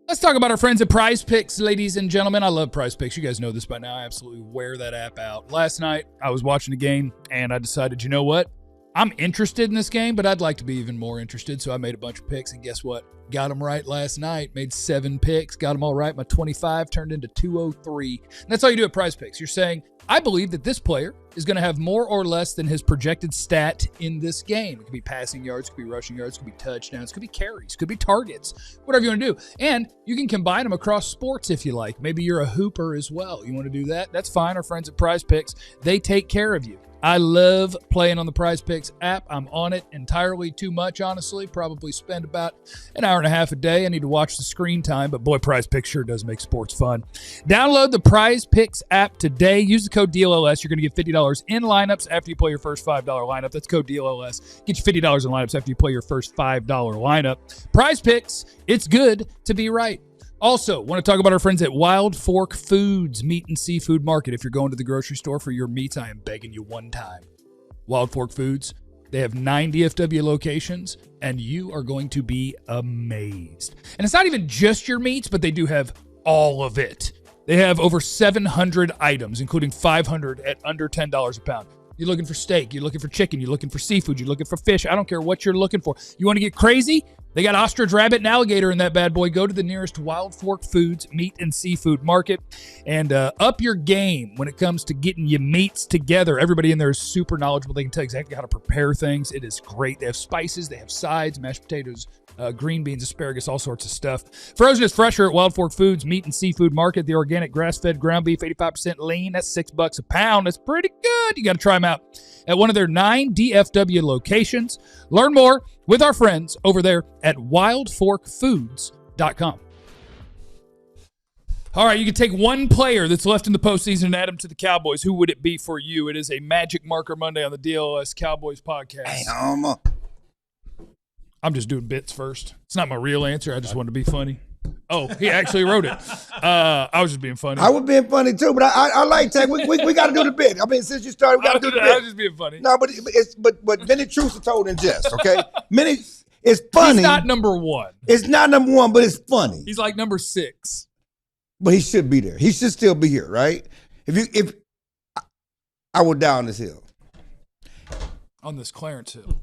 Let's talk about our friends at Prize Picks, ladies and gentlemen. I love Prize Picks. You guys know this by now. I absolutely wear that app out. Last night, I was watching the game, and I decided, you know what? I'm interested in this game, but I'd like to be even more interested, so I made a bunch of picks, and guess what? Got them right last night. Made 7 picks. Got them all right. My 25 turned into 203. And that's all you do at Prize Picks. You're saying, I believe that this player is going to have more or less than his projected stat in this game. It could be passing yards, it could be rushing yards, it could be touchdowns, it could be carries, it could be targets, whatever you want to do. And you can combine them across sports if you like. Maybe you're a hooper as well. You want to do that? That's fine. Our friends at Prize Picks, they take care of you. I love playing on the Prize Picks app. I'm on it entirely too much, honestly. Probably spend about an hour and a half a day. I need to watch the screen time, but boy, Prize Picks sure does make sports fun. Download the Prize Picks app today. Use the code DLLS. You're going to get $50 in lineups after you play your first $5 lineup. That's code DLLS. Get you $50 in lineups after you play your first $5 lineup. Prize Picks, it's good to be right. Also, want to talk about our friends at Wild Fork Foods Meat and Seafood Market. If you're going to the grocery store for your meats, I am begging you one time. Wild Fork Foods, they have 9 DFW locations, and you are going to be amazed. And it's not even just your meats, but they do have all of it. They have over 700 items, including 500 at under $10 a pound. You're looking for steak, you're looking for chicken, you're looking for seafood, you're looking for fish. I don't care what you're looking for. You want to get crazy? They got ostrich, rabbit, and alligator in that bad boy. Go to the nearest Wild Fork Foods Meat and Seafood Market and up your game when it comes to getting your meats together. Everybody in there is super knowledgeable. They can tell you exactly how to prepare things. It is great. They have spices, they have sides, mashed potatoes, green beans, asparagus, all sorts of stuff. Frozen is fresher at Wild Fork Foods Meat and Seafood Market. The organic grass-fed ground beef, 85% lean. That's $6 a pound. That's pretty good. You got to try them out at one of their 9 DFW locations. Learn more with our friends over there at wildforkfoods.com. All right, you can take one player that's left in the postseason and add him to the Cowboys. Who would it be for you? It is a Magic Marker Monday on the DLLS Cowboys podcast. Hey, I'm just doing bits first. It's not my real answer. I just wanted to be funny. Oh, he actually wrote it. I was just being funny. I was being funny too, but I like Tech. We got to do the bit. I mean, since you started, we got to do the bit. I was just being funny. No, but many truths are told in jest. Okay, it's funny. He's not number 1. It's not number 1, but it's funny. He's like number 6. But he should be there. He should still be here, right? If I would die on this hill. On this Clarence Hill.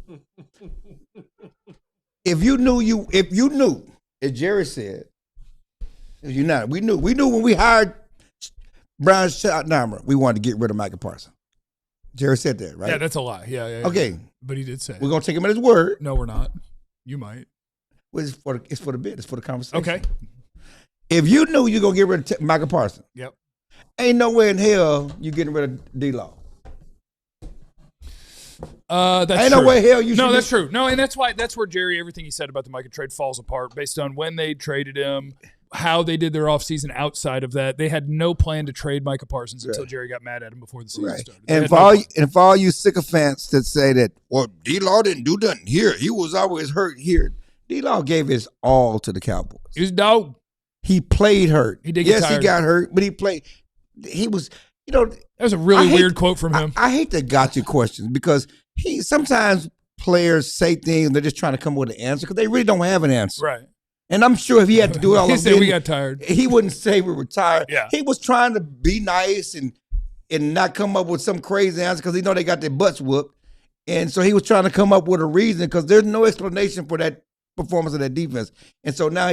If you knew, as Jerry said, we knew when we hired Brian Schottenheimer, we wanted to get rid of Micah Parsons. Jerry said that, right? Yeah, that's a lie. Yeah. Okay. But he did say we're going to take him at his word. No, we're not. You might. Well, it's for the bit. It's for the conversation. Okay. If you knew you're going to get rid of Micah Parsons, yep. Ain't no way in hell you getting rid of D-Law. That's ain't true. No way hell you should. No, that's true. No, and that's where Jerry, everything he said about the Micah trade falls apart based on when they traded him, how they did their offseason outside of that. They had no plan to trade Micah Parsons until Jerry got mad at him before the season started. And for all you sycophants that say that, well, D-Law didn't do nothing here. He was always hurt here. D-Law gave his all to the Cowboys. He was dog. He played hurt. He did get tired. He got hurt, but he played. He was, that was a really weird quote from him. I hate the gotcha questions because sometimes players say things and they're just trying to come up with an answer because they really don't have an answer. Right. And I'm sure if he had to do it all he said again, we got tired. He wouldn't say we were tired. Yeah. He was trying to be nice and not come up with some crazy answer because he know they got their butts whooped. And so he was trying to come up with a reason because there's no explanation for that performance of that defense. And so now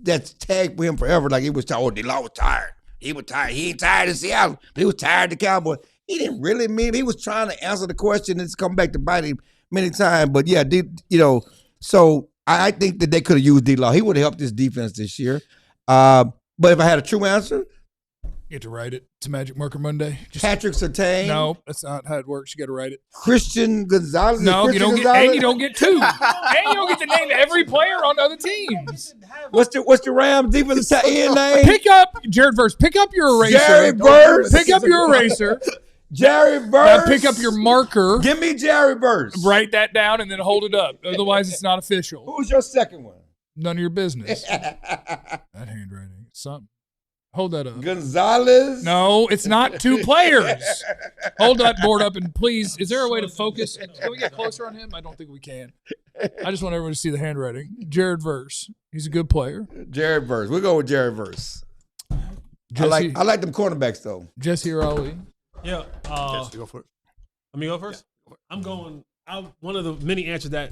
that's tagged for him forever. Like he was tired. Oh, D-Law was tired. He was tired. He ain't tired in Seattle. But he was tired of the Cowboys. He didn't really mean it. He was trying to answer the question and it's come back to bite him many times. But yeah, so I think that they could have used D-Law. He would have helped this defense this year. But if I had a true answer, you have to write it. It's a Magic Marker Monday. Patrick Surtain. No, that's not how it works. You got to write it. Christian Gonzalez. No, you don't get. And you don't get two. And you don't get to name every player on other teams. What's the Rams defensive end name? Pick up Jared Verse. Pick up your eraser. Jerry Verse. Pick up your eraser. Jerry Verse. Now pick up your marker. Give me Jerry Verse. Write that down and then hold it up. Otherwise, it's not official. Who's your second one? None of your business. That handwriting. Something. Hold that up. Gonzalez? No, it's not two players. Hold that board up and please, is there a way to focus? Can we get closer on him? I don't think we can. I just want everyone to see the handwriting. Jared Verse. He's a good player. Jared Verse. We'll go with Jared Verse. I like them cornerbacks, though. Jesse or Ali? Yeah. Jesse, go for it. Let me go first? Yeah. I'm going one of the many answers that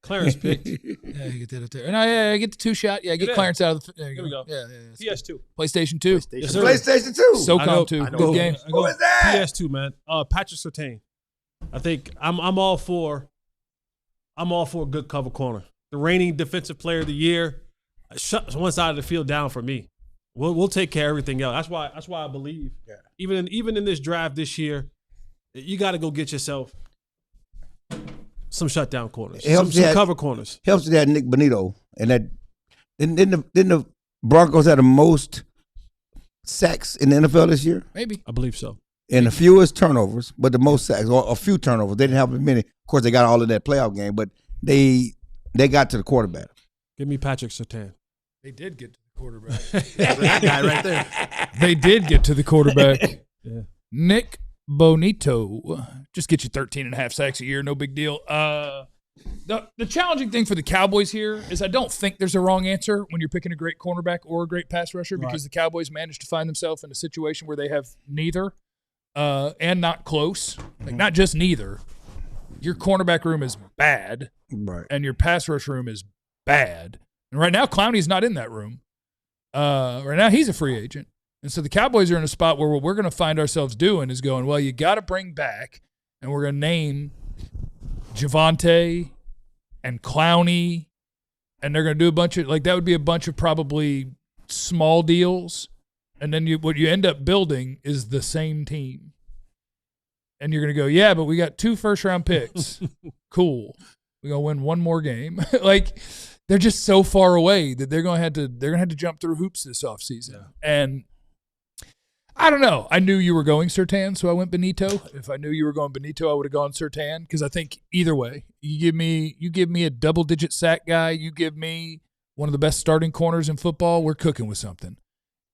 Clarence picked. Yeah, you get that up there. And I get the two shot. Yeah, get Clarence out of the. There we go. Yeah. PS2. PlayStation 2. PlayStation 2. SOCOM 2. Good game. Who is that? PS2, man. Patrick Surtain. I think I'm all for a good cover corner. The reigning defensive player of the year. Shut one side of the field down for me. We'll take care of everything else. That's why I believe. Yeah. Even in this draft this year, you got to go get yourself some shutdown corners, some cover corners. Helps that Nick Bonito and that. Didn't the Broncos have the most sacks in the NFL this year? Maybe. I believe so. And the fewest turnovers, but the most sacks, or a few turnovers. They didn't have many. Of course, they got all of that playoff game, but they got to the quarterback. Give me Patrick Surtain. They did get to the quarterback. That guy right there. They did get to the quarterback. Yeah. Nick Bonito. Just get you 13.5 sacks a year. No big deal. The challenging thing for the Cowboys here is I don't think there's a wrong answer when you're picking a great cornerback or a great pass rusher because the Cowboys managed to find themselves in a situation where they have neither and not close. Like not just neither. Your cornerback room is bad, right, and your pass rush room is bad. And right now, Clowney's not in that room. Right now, he's a free agent. And so the Cowboys are in a spot where what we're going to find ourselves doing is going, well, you got to bring back, and we're going to name Javonte and Clowney, and they're going to do a bunch of, like that would be a bunch of probably small deals. And then what you end up building is the same team. And you're going to go, yeah, but we got 2 first-round picks. Cool. We're going to win one more game. Like, they're just so far away that they're going to have to jump through hoops this offseason. Yeah. And I don't know. I knew you were going Surtain, so I went Bonito. If I knew you were going Bonito, I would have gone Surtain because I think either way, you give me a double-digit sack guy, you give me one of the best starting corners in football, we're cooking with something.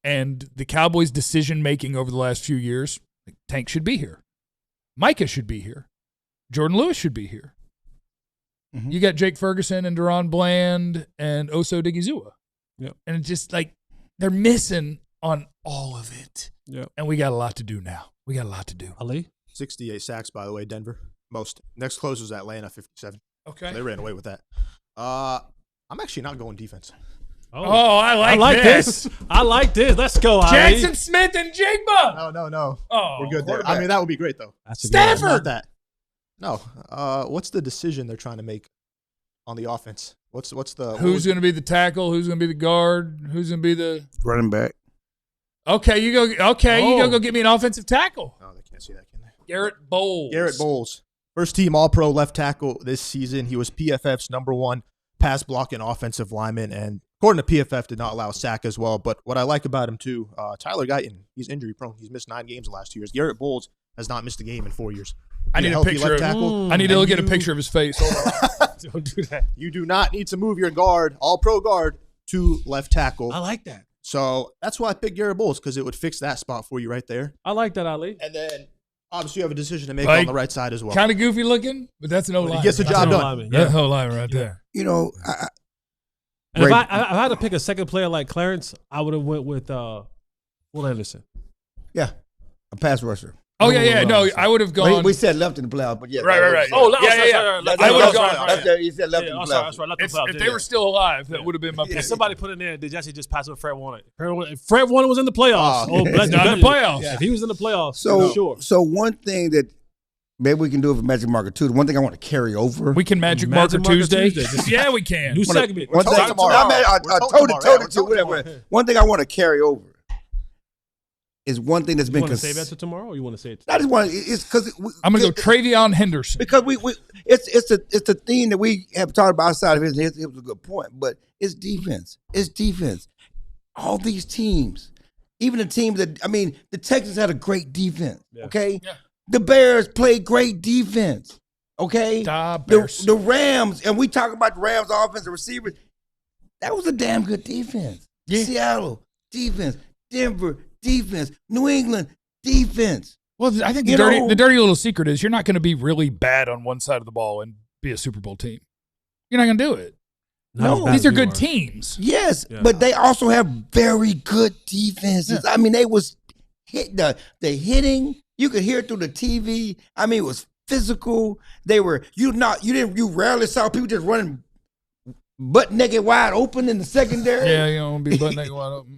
And the Cowboys' decision-making over the last few years, Tank should be here. Micah should be here. Jordan Lewis should be here. Mm-hmm. You got Jake Ferguson and Deron Bland and Oso Digizua. Yep. And it's just like they're missing on all of it. Yep. And we got a lot to do now. We got a lot to do. Ali? 68 sacks, by the way, Denver. Most. Next closest was Atlanta, 57. Okay. So they ran away with that. I'm actually not going defense. Oh, I like this. I like this. Let's go, Ali. Jackson Smith and Jigba. No. Oh, we're good there. I mean, that would be great, though. That's Stafford. Not that. No. What's the decision they're trying to make on the offense? What's the who's going to be the tackle? Who's going to be the guard? Who's going to be the running back? Okay, you go. Okay, you go get me an offensive tackle. No, they can't see that, can they? Garrett Bowles. First team All-Pro left tackle this season. He was PFF's #1 pass blocking offensive lineman, and according to PFF, did not allow a sack as well. But what I like about him too, Tyler Guyton, he's injury prone. He's missed 9 games the last 2 years. Garrett Bowles has not missed a game in 4 years. I need a picture. I need to look at a picture of his face. Hold on. Don't do that. You do not need to move your guard, all pro guard, to left tackle. I like that. So that's why I picked Garrett Bowles, because it would fix that spot for you right there. I like that, Ali. And then obviously you have a decision to make Like, on the right side as well. Kind of goofy looking, but that's an O-line. He gets the job done. That whole line right there. You know, And if I had to pick a second player like Clarence, I would have went with Will Anderson. yeah, a pass rusher. Oh, yeah. No, I would have gone. We said left in the playoffs, but yeah. Right. Oh, yeah. I would have gone. gone. You said left in the playoffs. That's right. Left in the playoffs. If they were still alive, that would have been my pick. If somebody put in there, did Jesse just pass with Fred Warner? Fred Warner was in the playoffs. He's not in the playoffs. If he was in the playoffs, So one thing that maybe we can do it for Magic Marker Tuesday. One thing I want to carry over. We can Magic Marker Tuesday. Yeah, we can. New segment. One thing I told you whatever. One thing I want to carry over is one thing that's been. You want to save that to tomorrow, or you want to say it? I just want it's because I'm gonna go Travion Henderson because it's a theme that we have talked about outside of his. It was a good point, but it's defense. It's defense. All these teams, even the teams that the Texans had a great defense. Yeah. Okay, the Bears played great defense. Okay, the Rams, and we talk about the Rams' offensive receivers. That was a damn good defense. Yeah. Seattle defense, Denver defense, New England defense. Well, I think the dirty little secret is you're not going to be really bad on one side of the ball and be a Super Bowl team. You're not going to do it. No, these are good teams. Yes, but they also have very good defenses. Yeah. They was hit the hitting. You could hear it through the TV. It was physical. They were you rarely saw people just running butt naked wide open in the secondary. Yeah, you don't be butt naked wide open.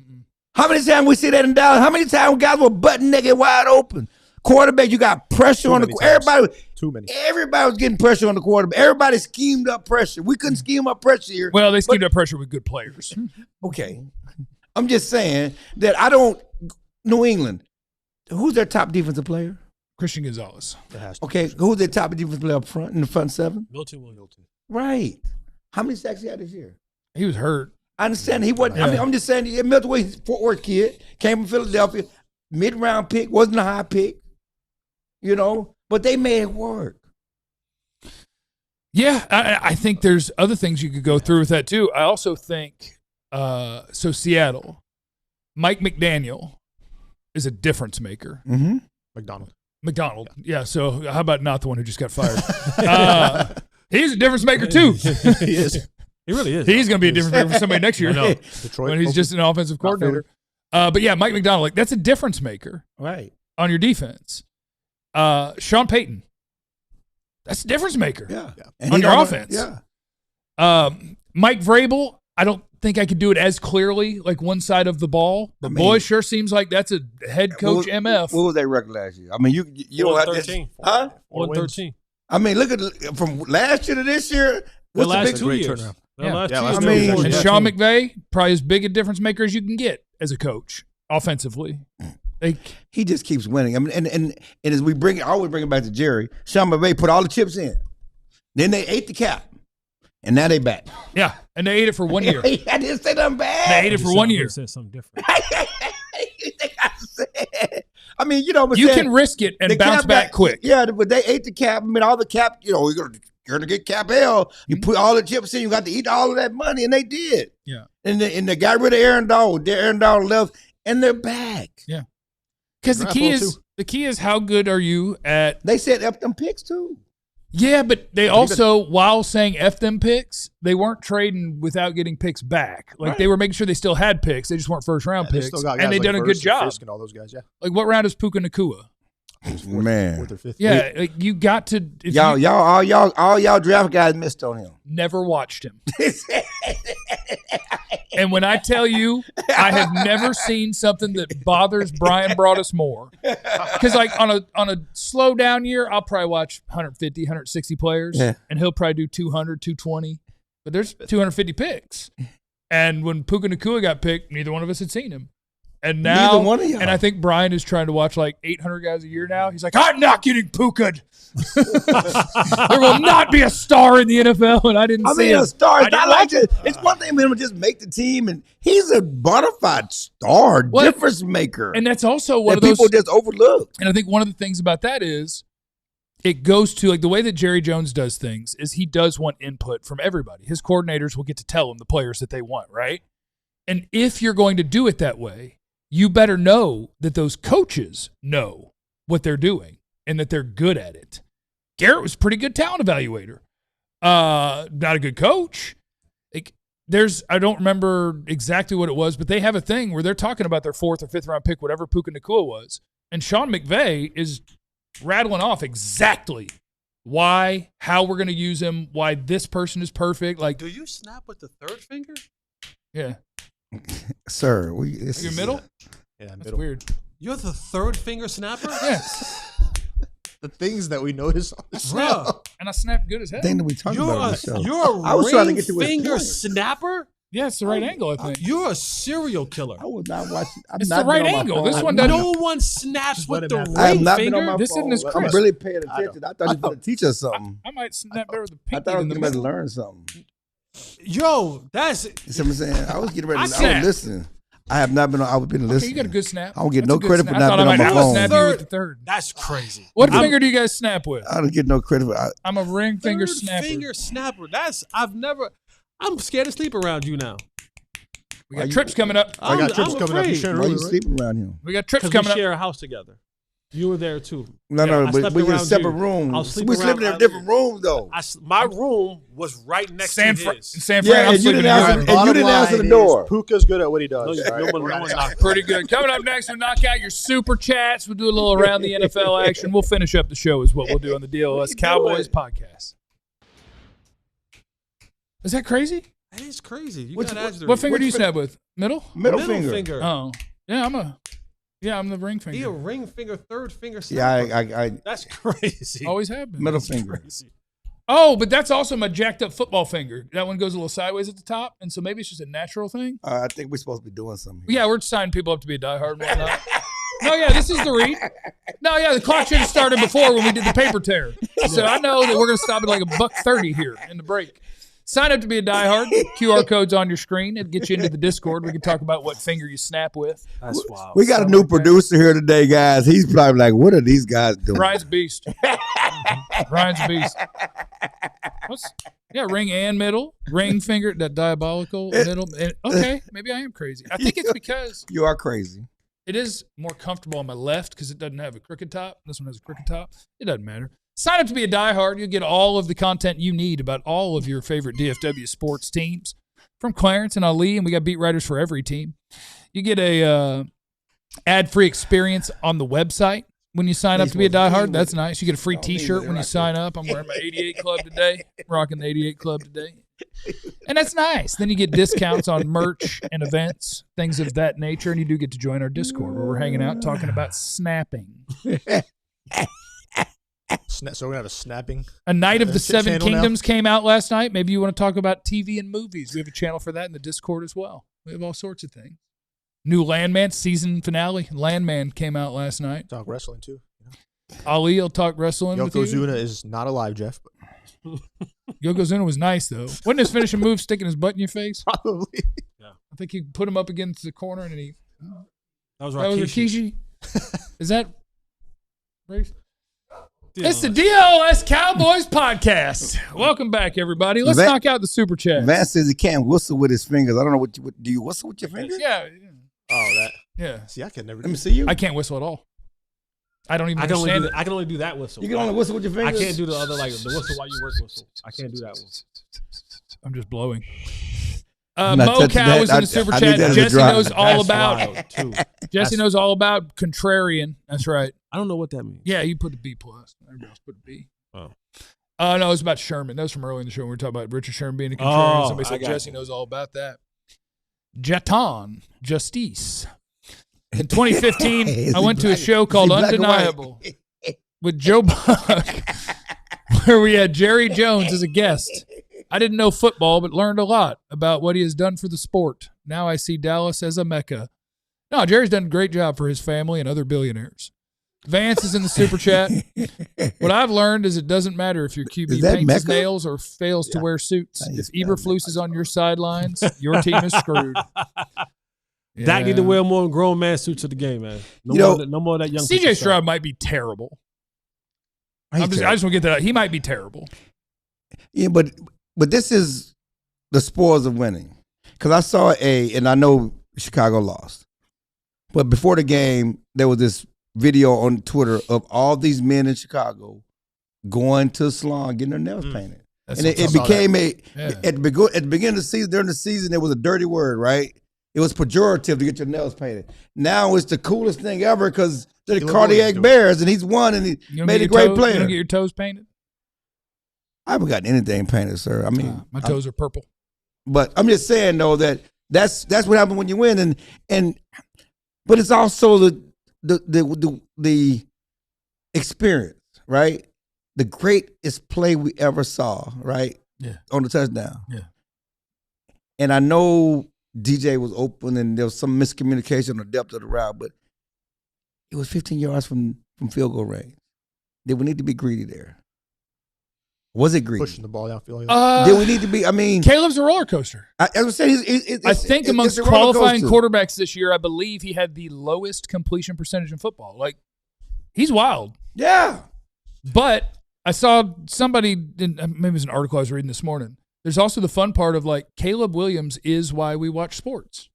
How many times we see that in Dallas? How many times guys were butt naked wide open? Quarterback, you got pressure on the everybody. Too many. Everybody was getting pressure on the quarterback. Everybody schemed up pressure. We couldn't scheme up pressure here. Well, they schemed up pressure with good players. Okay. I'm just saying that New England, who's their top defensive player? Christian Gonzalez. Okay, who's their top defensive player up front in the front seven? Milton. Right. How many sacks he had this year? He was hurt. I understand he wasn't. I'm just saying, Milton Williams, Fort Worth kid, came from Philadelphia, mid-round pick, wasn't a high pick, but they made it work. Yeah, I think there's other things you could go through with that too. I also think, Seattle, Mike McDaniel is a difference maker. Mm-hmm. McDonald. Yeah, so how about not the one who just got fired? He's a difference maker too. He is. He really is. He's going to be a difference maker for somebody next year. Detroit, when he's just an offensive coordinator. But yeah, Mike McDonald, that's a difference maker, right, on your defense. Sean Payton, that's a difference maker, on your offense. Yeah. Mike Vrabel, I don't think I could do it as clearly, like one side of the ball. But boy, sure seems like that's a head coach MF. What was their record last year? You don't have to. 113. Look at from last year to this year. The last 2 great years. turnaround. And Sean McVay, probably as big a difference maker as you can get as a coach offensively. He just keeps winning. And as we I always bring it back to Jerry. Sean McVay put all the chips in. Then they ate the cap. And now they back. Yeah, and they ate it for 1 year. I didn't say nothing bad. They ate it for 1 year. Said something different. You think I said? You can risk it and bounce back quick. Yeah, but they ate the cap. All the cap, you're gonna get cap L. You put all the chips in, you got to eat all of that money, and they did. Yeah. And they got rid of Aaron Donald. Aaron Donald left, and they're back. Yeah. Because the key is how good are you at? They said F them picks too. Yeah, but they also, while saying F them picks, they weren't trading without getting picks back. Like they were making sure they still had picks. They just weren't first round picks. And they done a good job. And all those guys, Like what round is Puka Nacua? Man, yeah, like you got to all y'all draft guys missed on him. Never watched him. And when I tell you, I have never seen something that bothers Brian Broaddus more. Because like on a slow down year, I'll probably watch 150, 160 players, and he'll probably do 200, 220. But there's 250 picks. And when Puka Nacua got picked, neither one of us had seen him. And now, Neither one of y'all. and I think Brian is trying to watch like 800 guys a year now. He's like, I'm not getting Puka. There will not be a star in the NFL, and I didn't see a star. I like it. It's one thing for him to just make the team, and he's a bona fide star, difference maker. And that's also one of those those people just overlook. And I think one of the things about that is it goes to like the way that Jerry Jones does things is he does want input from everybody. His coordinators will get to tell him the players that they want, right? And if you're going to do it that way, you better know that those coaches know what they're doing and that they're good at it. Garrett was a pretty good talent evaluator. Not a good coach. Like, I don't remember exactly what it was, but they have a thing where they're talking about their 4th or 5th round pick, whatever Puka Nacua was. And Sean McVay is rattling off exactly why, how we're going to use him, why this person is perfect. Like, do you snap with the third finger? Yeah. Sir, Your middle? Yeah, That's middle. weird. You're the third finger snapper? Yes. The things that we notice on the show. And I snapped good as hell. Thing that we talked about on the show. You're a I was trying to ring get to his finger point. snapper? Yeah, it's the right angle, I think. You're a serial killer. I was not watching. It's the right angle. This one doesn't. No one snaps with the I have ring not been on my finger. This phone. isn't as I'm crisp. really paying attention. I thought he was going to teach us something. I might snap better with the I pinky thought I was than the going to middle. learn something. Yo, that's You see what I'm saying? I was getting ready. I I was snapped. listening. I have not been on. I've been Okay, listening. you got a good snap. I don't get That's no a good credit for snap. not I being thought on I my might phone. snap you with the third. that's crazy. What finger do you guys snap with? I don't get no credit for. I'm a ring finger Third snapper. finger snapper. I'm scared to sleep around you now. We got trips coming up. I got trips I'm coming up. You afraid. sharing Why early, you right? sleeping around here? We got trips Because coming we up. share a house together. You were there too. No, Yeah, I but slept we in around separate you. rooms. I'll sleep We around sleeping in my- different rooms though. My room was right next to his. San Fran, Yeah, I'm and you sleeping didn't in answer. your And room. you didn't answer the door. Puka's good at what he does. No, all right? no one's not. Pretty good. Coming up next, we'll knock out your super chats. We'll do a little around the NFL action. We'll finish up the show is what we'll do on the DLLS Cowboys podcast. Is that crazy? That is crazy. You Which- got Asbury. What finger do you snap with? Middle? Middle Middle finger. Oh. Yeah, I'm the ring He a finger. ring finger, third finger Yeah, snapper. I That's crazy. Always have been. middle finger. Crazy. Oh, but that's also my jacked up football finger. That one goes a little sideways at the top, and so maybe it's just a natural thing. I think we're supposed to be doing something. Here. Yeah, we're signing people up to be a diehard and whatnot. No, yeah, this is the read. No, yeah, the clock should have started before when we did the paper tear. So I know that we're going to stop at like $1.30 here in the break. Sign up to be a diehard. QR code's on your screen. It'll get you into the Discord. We can talk about what finger you snap with. That's wild. We got a new producer here today, guys. He's probably like, "What are these guys doing?" Ryan's a beast. Ryan's a beast. Yeah, ring and middle. Ring finger, that diabolical middle. Okay, maybe I am crazy. I think it's because You are crazy. it is more comfortable on my left because it doesn't have a crooked top. This one has a crooked top. It doesn't matter. Sign up to be a diehard. You'll get all of the content you need about all of your favorite DFW sports teams from Clarence and Ali, and we got beat writers for every team. You get a ad-free experience on the website when you sign up to be a diehard. That's nice. You get a free T-shirt when you sign up. I'm wearing my 88 Club today. Rocking the 88 Club today. And that's nice. Then you get discounts on merch and events, things of that nature, and you do get to join our Discord where we're hanging out talking about snapping. So we're gonna have a snapping. A Night of the Seven channel now? Kingdoms came out last night. Maybe you want to talk about TV and movies. We have a channel for that in the Discord as well. We have all sorts of things. New Landman season finale. Landman came out last night. Talk wrestling too. Ali will talk wrestling with you. Yokozuna is not alive, Jeff. But Yokozuna was nice, though. Wasn't his finishing move sticking his butt in your face? probably. I think he put him up against the corner and he. That was That was Rikishi. Rikishi. Is that race? It's the DLLS Cowboys podcast. Welcome back, everybody. Let's knock out the super chat. Vance says he can't whistle with his fingers. I don't know what do you whistle with your fingers? Yeah, Oh, that. yeah. See, I can never. Let me see you. I can't whistle at all. I don't even I can only understand do it. that. I can only do that whistle. You can only whistle with your I fingers. can't do the other like the whistle while you work whistle. I can't do that one. I'm just blowing. I'm not Mo touching Cow that. was in I the super need chat. that as a Jesse drop. knows all That's about. wild, too. Jesse That's- knows all about contrarian. That's right. I don't know what that means. Yeah, you put a B plus. Everybody else put a B. Oh. No, it was about Sherman. That was from early in the show when we were talking about Richard Sherman being a contrarian. Oh, Somebody I said got Jesse you. knows all about that. Jeton, Justice. In 2015, Is I he went to a black? show Is called he black and white? Undeniable with Joe Buck, where we had Jerry Jones as a guest. I didn't know football, but learned a lot about what he has done for the sport. Now I see Dallas as a mecca. No, Jerry's done a great job for his family and other billionaires. Vance is in the super chat. What I've learned is it doesn't matter if your QB paints his nails or fails to wear suits. If Eberflus is on your sidelines, your team is screwed. Dak need to wear more grown man suits to the game, man. No more of that young. CJ Stroud might be terrible. I just want to get that out. He might be terrible. Yeah, but this is the spoils of winning. Because I saw and I know Chicago lost. But before the game, there was this video on Twitter of all these men in Chicago going to the salon, getting their nails painted. And it became at the beginning of the season, during the season, it was a dirty word, right? It was pejorative to get your nails painted. Now it's the coolest thing ever because they're the Cardiac Bears, and he's won, and he made a great player. You don't get your toes painted? I haven't gotten anything painted, sir. I mean, my toes are purple. But I'm just saying, though, that's what happens when you win, but it's also the experience, right? The greatest play we ever saw, right? Yeah. On the touchdown. Yeah. And I know DJ was open and there was some miscommunication on the depth of the route, but it was 15 yards from field goal range. Did we need to be greedy there? Was it greedy? Pushing the ball downfield. Did we need to be? I mean, Caleb's a roller coaster. I was saying, I think amongst qualifying quarterbacks this year, I believe he had the lowest completion percentage in football. Like, he's wild. Yeah. But I saw somebody, maybe it was an article I was reading this morning. There's also the fun part of, like, Caleb Williams is why we watch sports.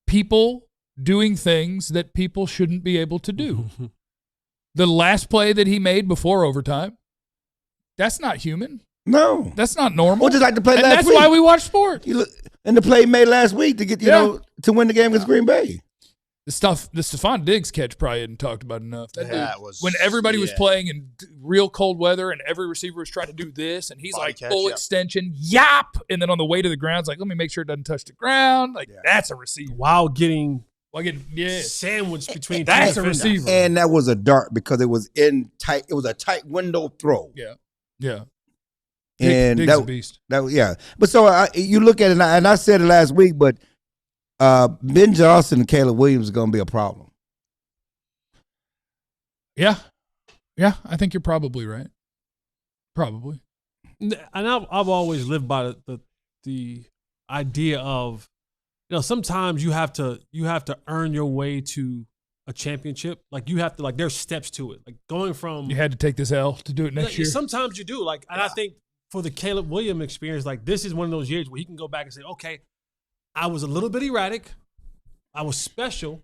People doing things that people shouldn't be able to do. The last play that he made before overtime, that's not human. No. That's not normal. Well, just like the play last week. And that's why we watch sports. And the play he made last week to get, to win the game against Green Bay. The Stephon Diggs catch probably hadn't talked about enough. That was when everybody was playing in real cold weather and every receiver was trying to do this, and he's body like catch, full extension, yap, and then on the way to the ground, it's like, let me make sure it doesn't touch the ground. Like, that's a receiver. While getting sandwiched between two that's a receiver. And that was a dart because it was in tight. It was a tight window throw. Yeah. And Diggs a beast. But so you look at it, and I said it last week, but Ben Johnson and Caleb Williams are going to be a problem. Yeah, I think you're probably right. Probably. And I've always lived by the idea of, sometimes you have to earn your way to a championship. Like, you have to, like, there's steps to it. Like, going from, you had to take this L to do it next year. Sometimes you do. Like, and I think for the Caleb Williams experience, like, this is one of those years where he can go back and say, okay, I was a little bit erratic. I was special.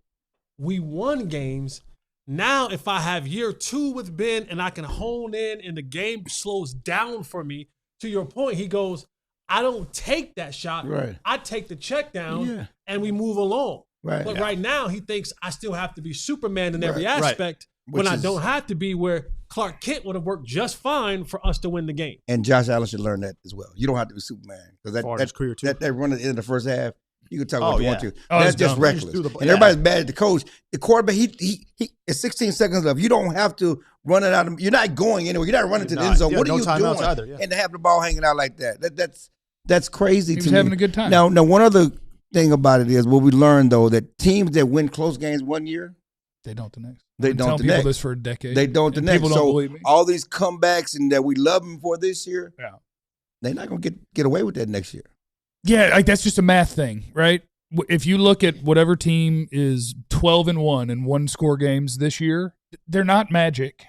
We won games. Now, if I have year 2 with Ben and I can hone in and the game slows down for me, to your point, he goes, I don't take that shot. Right. I take the check down and we move along. Right. But right now, he thinks I still have to be Superman in every aspect when I don't have to be, where Clark Kent would have worked just fine for us to win the game. And Josh Allen should learn that as well. You don't have to be Superman. Because that's career too. That run at the end of the first half, you can talk what you want to. Oh, that's just reckless. And everybody's mad at the coach. The quarterback, he it's 16 seconds left. You don't have to run it out. You're not going anywhere. You're not running to the end zone. What are you doing? Either, and to have the ball hanging out like that. That's crazy to me. He was having a good time. Now, one other thing about it is what we learned, though, that teams that win close games one year, they don't the next. They don't the next. People this for a decade. They don't the next. People don't believe me. All these comebacks and that we love them for this year, they're not going to get away with that next year. Yeah, like, that's just a math thing, right? If you look at whatever team is 12-1 in one-score games this year, they're not Magic.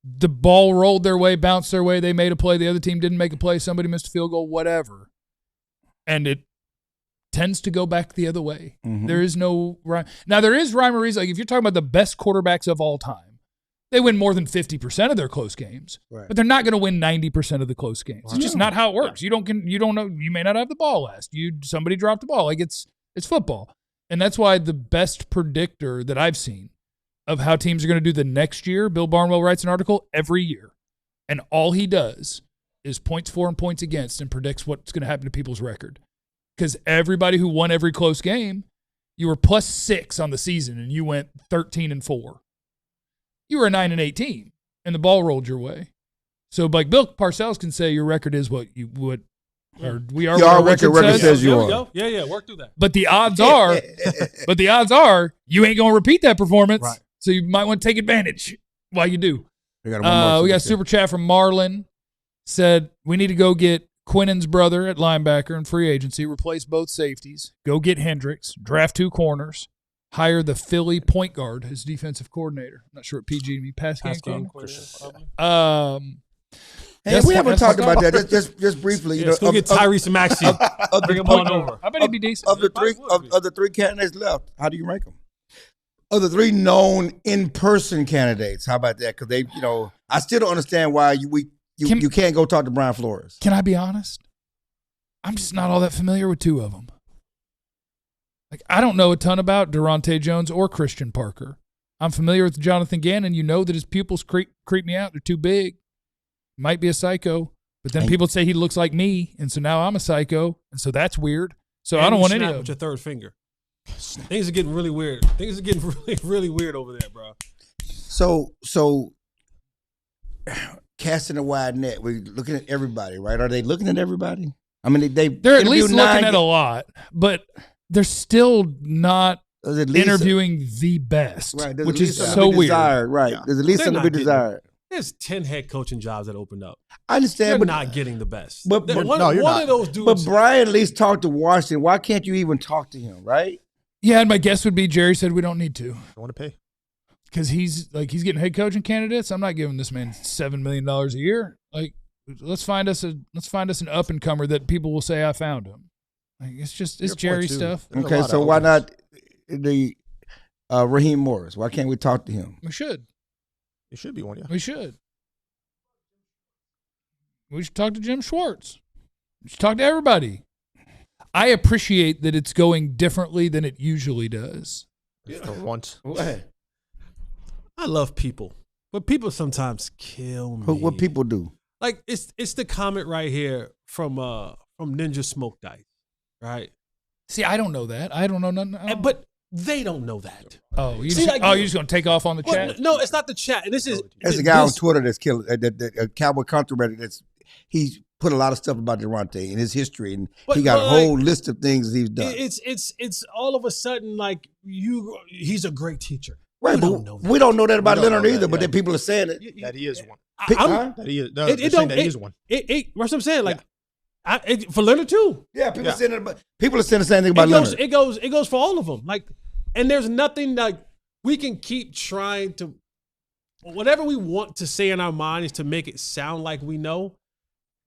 The ball rolled their way, bounced their way, they made a play, the other team didn't make a play, somebody missed a field goal, whatever. And it tends to go back the other way. Mm-hmm. There is no rhyme. Now, there is rhyme or reason. Like, if you're talking about the best quarterbacks of all time, they win more than 50% of their close games, but they're not going to win 90% of the close games. It's just not how it works. You don't know. You may not have the ball last. Somebody dropped the ball. Like, it's football, and that's why the best predictor that I've seen of how teams are going to do the next year, Bill Barnwell writes an article every year, and all he does is points for and points against and predicts what's going to happen to people's record. Because everybody who won every close game, you were +6 on the season, and you went 13-4. You were a 9-8 team, and the ball rolled your way. So, like, Bill Parcells can say your record is what Or we are. You what are our what your record says you There we are. go. Yeah, work through that. But the odds are, you ain't gonna repeat that performance. Right. So you might want to take advantage while you do. We got a super chat from Marlon. Said we need to go get Quinnen's brother at linebacker in free agency, replace both safeties, go get Hendricks, draft 2 corners, hire the Philly point guard as defensive coordinator. I'm not sure what PG means. Pass game coordinator. Hey, we haven't talked about that. Just briefly. Let's go get Tyrese Maxey. Bring him on over. I bet he'd be decent. Of the 3 candidates left, how do you rank them? Of the 3 known in-person candidates, how about that? Because they, I still don't understand why you can't go talk to Brian Flores. Can I be honest? I'm just not all that familiar with 2 of them. Like, I don't know a ton about Durante Jones or Christian Parker. I'm familiar with Jonathan Gannon. You know that his pupils creep me out. They're too big. Might be a psycho. But then people say he looks like me, and so now I'm a psycho, and so that's weird. So I don't want any of them. With your third finger. Things are getting really weird. Things are getting really, really weird over there, bro. So casting a wide net. We're looking at everybody, right? Are they looking at everybody? I mean, they're at least looking at a lot, but they're still not interviewing the best, right? Which is so weird. Right? Yeah. There's at least something to be desired. There's 10 head coaching jobs that opened up. I understand, but not getting the best. But one of those dudes. But Brian at least talked to Washington. Why can't you even talk to him, right? Yeah, and my guess would be Jerry said we don't need to. I want to pay. Because he's getting head coaching candidates. I'm not giving this man $7 million a year. Like, let's find us an up and comer that people will say I found him. Like, it's Jerry stuff. Okay, so why not the Raheem Morris? Why can't we talk to him? We should. It should be one, yeah. We should. We should talk to Jim Schwartz. We should talk to everybody. I appreciate that it's going differently than it usually does. Yeah. For once. I love people, but people sometimes kill me. What people do? Like it's the comment right here from Ninja Smoke Dice, right? See, I don't know that. I don't know nothing. But they don't know that. Oh, you're just going to take off on the chat? No, it's not the chat. And this is there's a guy on Twitter that's killed a Cowboy controversy. He's put a lot of stuff about Durante in his history, and he got a whole list of things he's done. It's all of a sudden like he's a great teacher. Right, we don't know that about Leonard either. But then people are saying it. That he is one. That he is. No, that he is one. That's what I'm saying. Like, for Leonard too. Yeah, people are saying it. But people are saying the same thing about Leonard. It goes for all of them. Like, and there's nothing like we can keep trying to. Whatever we want to say in our mind is to make it sound like we know.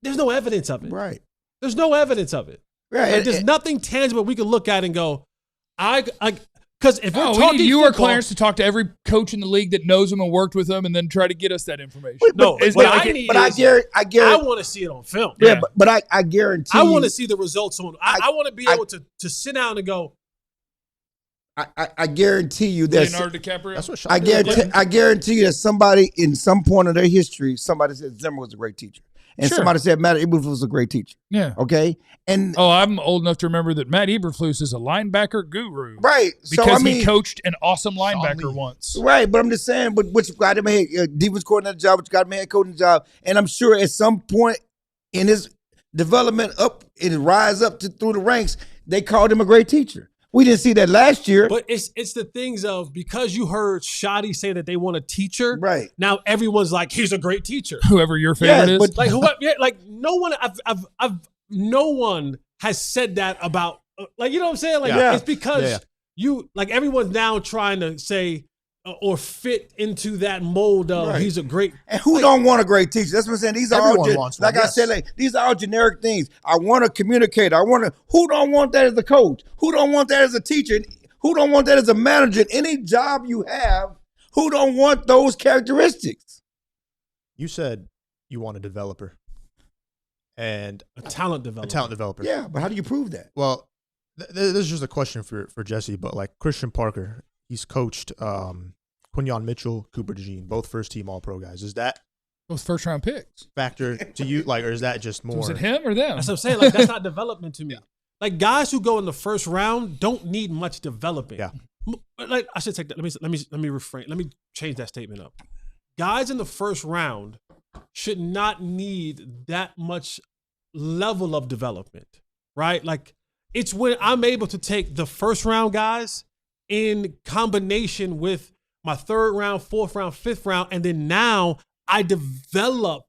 There's no evidence of it. Right. There's no evidence of it. Right. Like, there's nothing tangible we can look at and go, because if we're talking we need you football, or Clarence to talk to every coach in the league that knows him and worked with him, and then try to get us that information. I want to see it on film. Yeah, but I guarantee. I want to see the results on. I want to be able to sit down and go. I guarantee you that Leonardo DiCaprio. That's what I guarantee you that somebody in some point of their history, somebody said Zimmer was a great teacher. And somebody said Matt Eberflus was a great teacher. Yeah. Okay. And I'm old enough to remember that Matt Eberflus is a linebacker guru. Right. Because he coached an awesome linebacker once. Right. But I'm just saying, which got him a defense coordinator job, which got him a head coaching job. And I'm sure at some point in his development up and rise up through the ranks, they called him a great teacher. We didn't see that last year. But it's the things of because you heard Shoddy say that they want a teacher. Right. Now everyone's like, he's a great teacher. Whoever your favorite is. But like whoever, like no one no one has said that about like you know what I'm saying? Like it's because you like everyone's now trying to say or fit into that mold of he's a great. And who don't want a great teacher? That's what I'm saying. These are all wants one, I said, these are all generic things. I want to communicate. Who don't want that as a coach? Who don't want that as a teacher? Who don't want that as a manager? Any job you have, who don't want those characteristics? You said you want a developer. And a talent developer. Yeah, but how do you prove that? Well, this is just a question for Jesse, but like Christian Parker, he's coached Quinyon Mitchell, Cooper DeJean, both first-team All-Pro guys. Is that those first-round picks factor to you, like, or is that just more? Was it him or them? That's what I'm saying. Like, that's not development to me. Like, guys who go in the first round don't need much developing. Yeah. Like, I should take that. Let me refrain. Let me change that statement up. Guys in the first round should not need that much level of development, right? Like, it's when I'm able to take the first round guys in combination with my third round, fourth round, fifth round, and then now I develop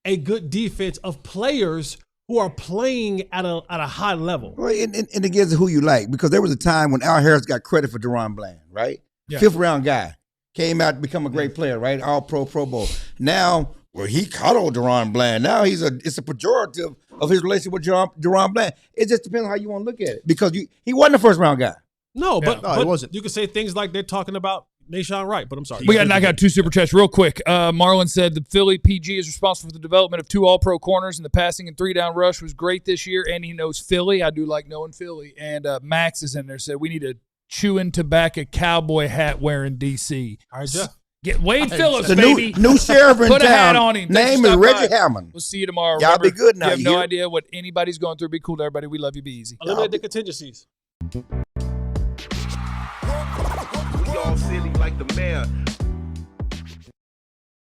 a good defense of players who are playing at a high level. Well, and again, who you like, because there was a time when Al Harris got credit for Deron Bland, right? Yeah. 5th round guy, came out to become a great player, right? All Pro Bowl. Now, well, he cuddled Deron Bland. Now it's a pejorative of his relationship with Deron Bland. It just depends on how you want to look at it, because he wasn't a 1st round guy. No, but it wasn't. You can say things like they're talking about Nashawn Wright, but I'm sorry. We got to knock out 2 super chats real quick. Marlon said the Philly PG is responsible for the development of 2 all-pro corners, and the passing and 3-down rush was great this year, and he knows Philly. I do like knowing Philly. And Max is in there, said we need a chewing tobacco cowboy hat wearing DC. All right, Jeff. Get Wade Phillips, the baby. New sheriff in Put town. a hat on him. Name is Reggie Hammond. We'll see you tomorrow. Y'all be good now. You have no idea what anybody's going through. Be cool to everybody. We love you. Be easy. Eliminate the contingencies. We all silly like the mayor.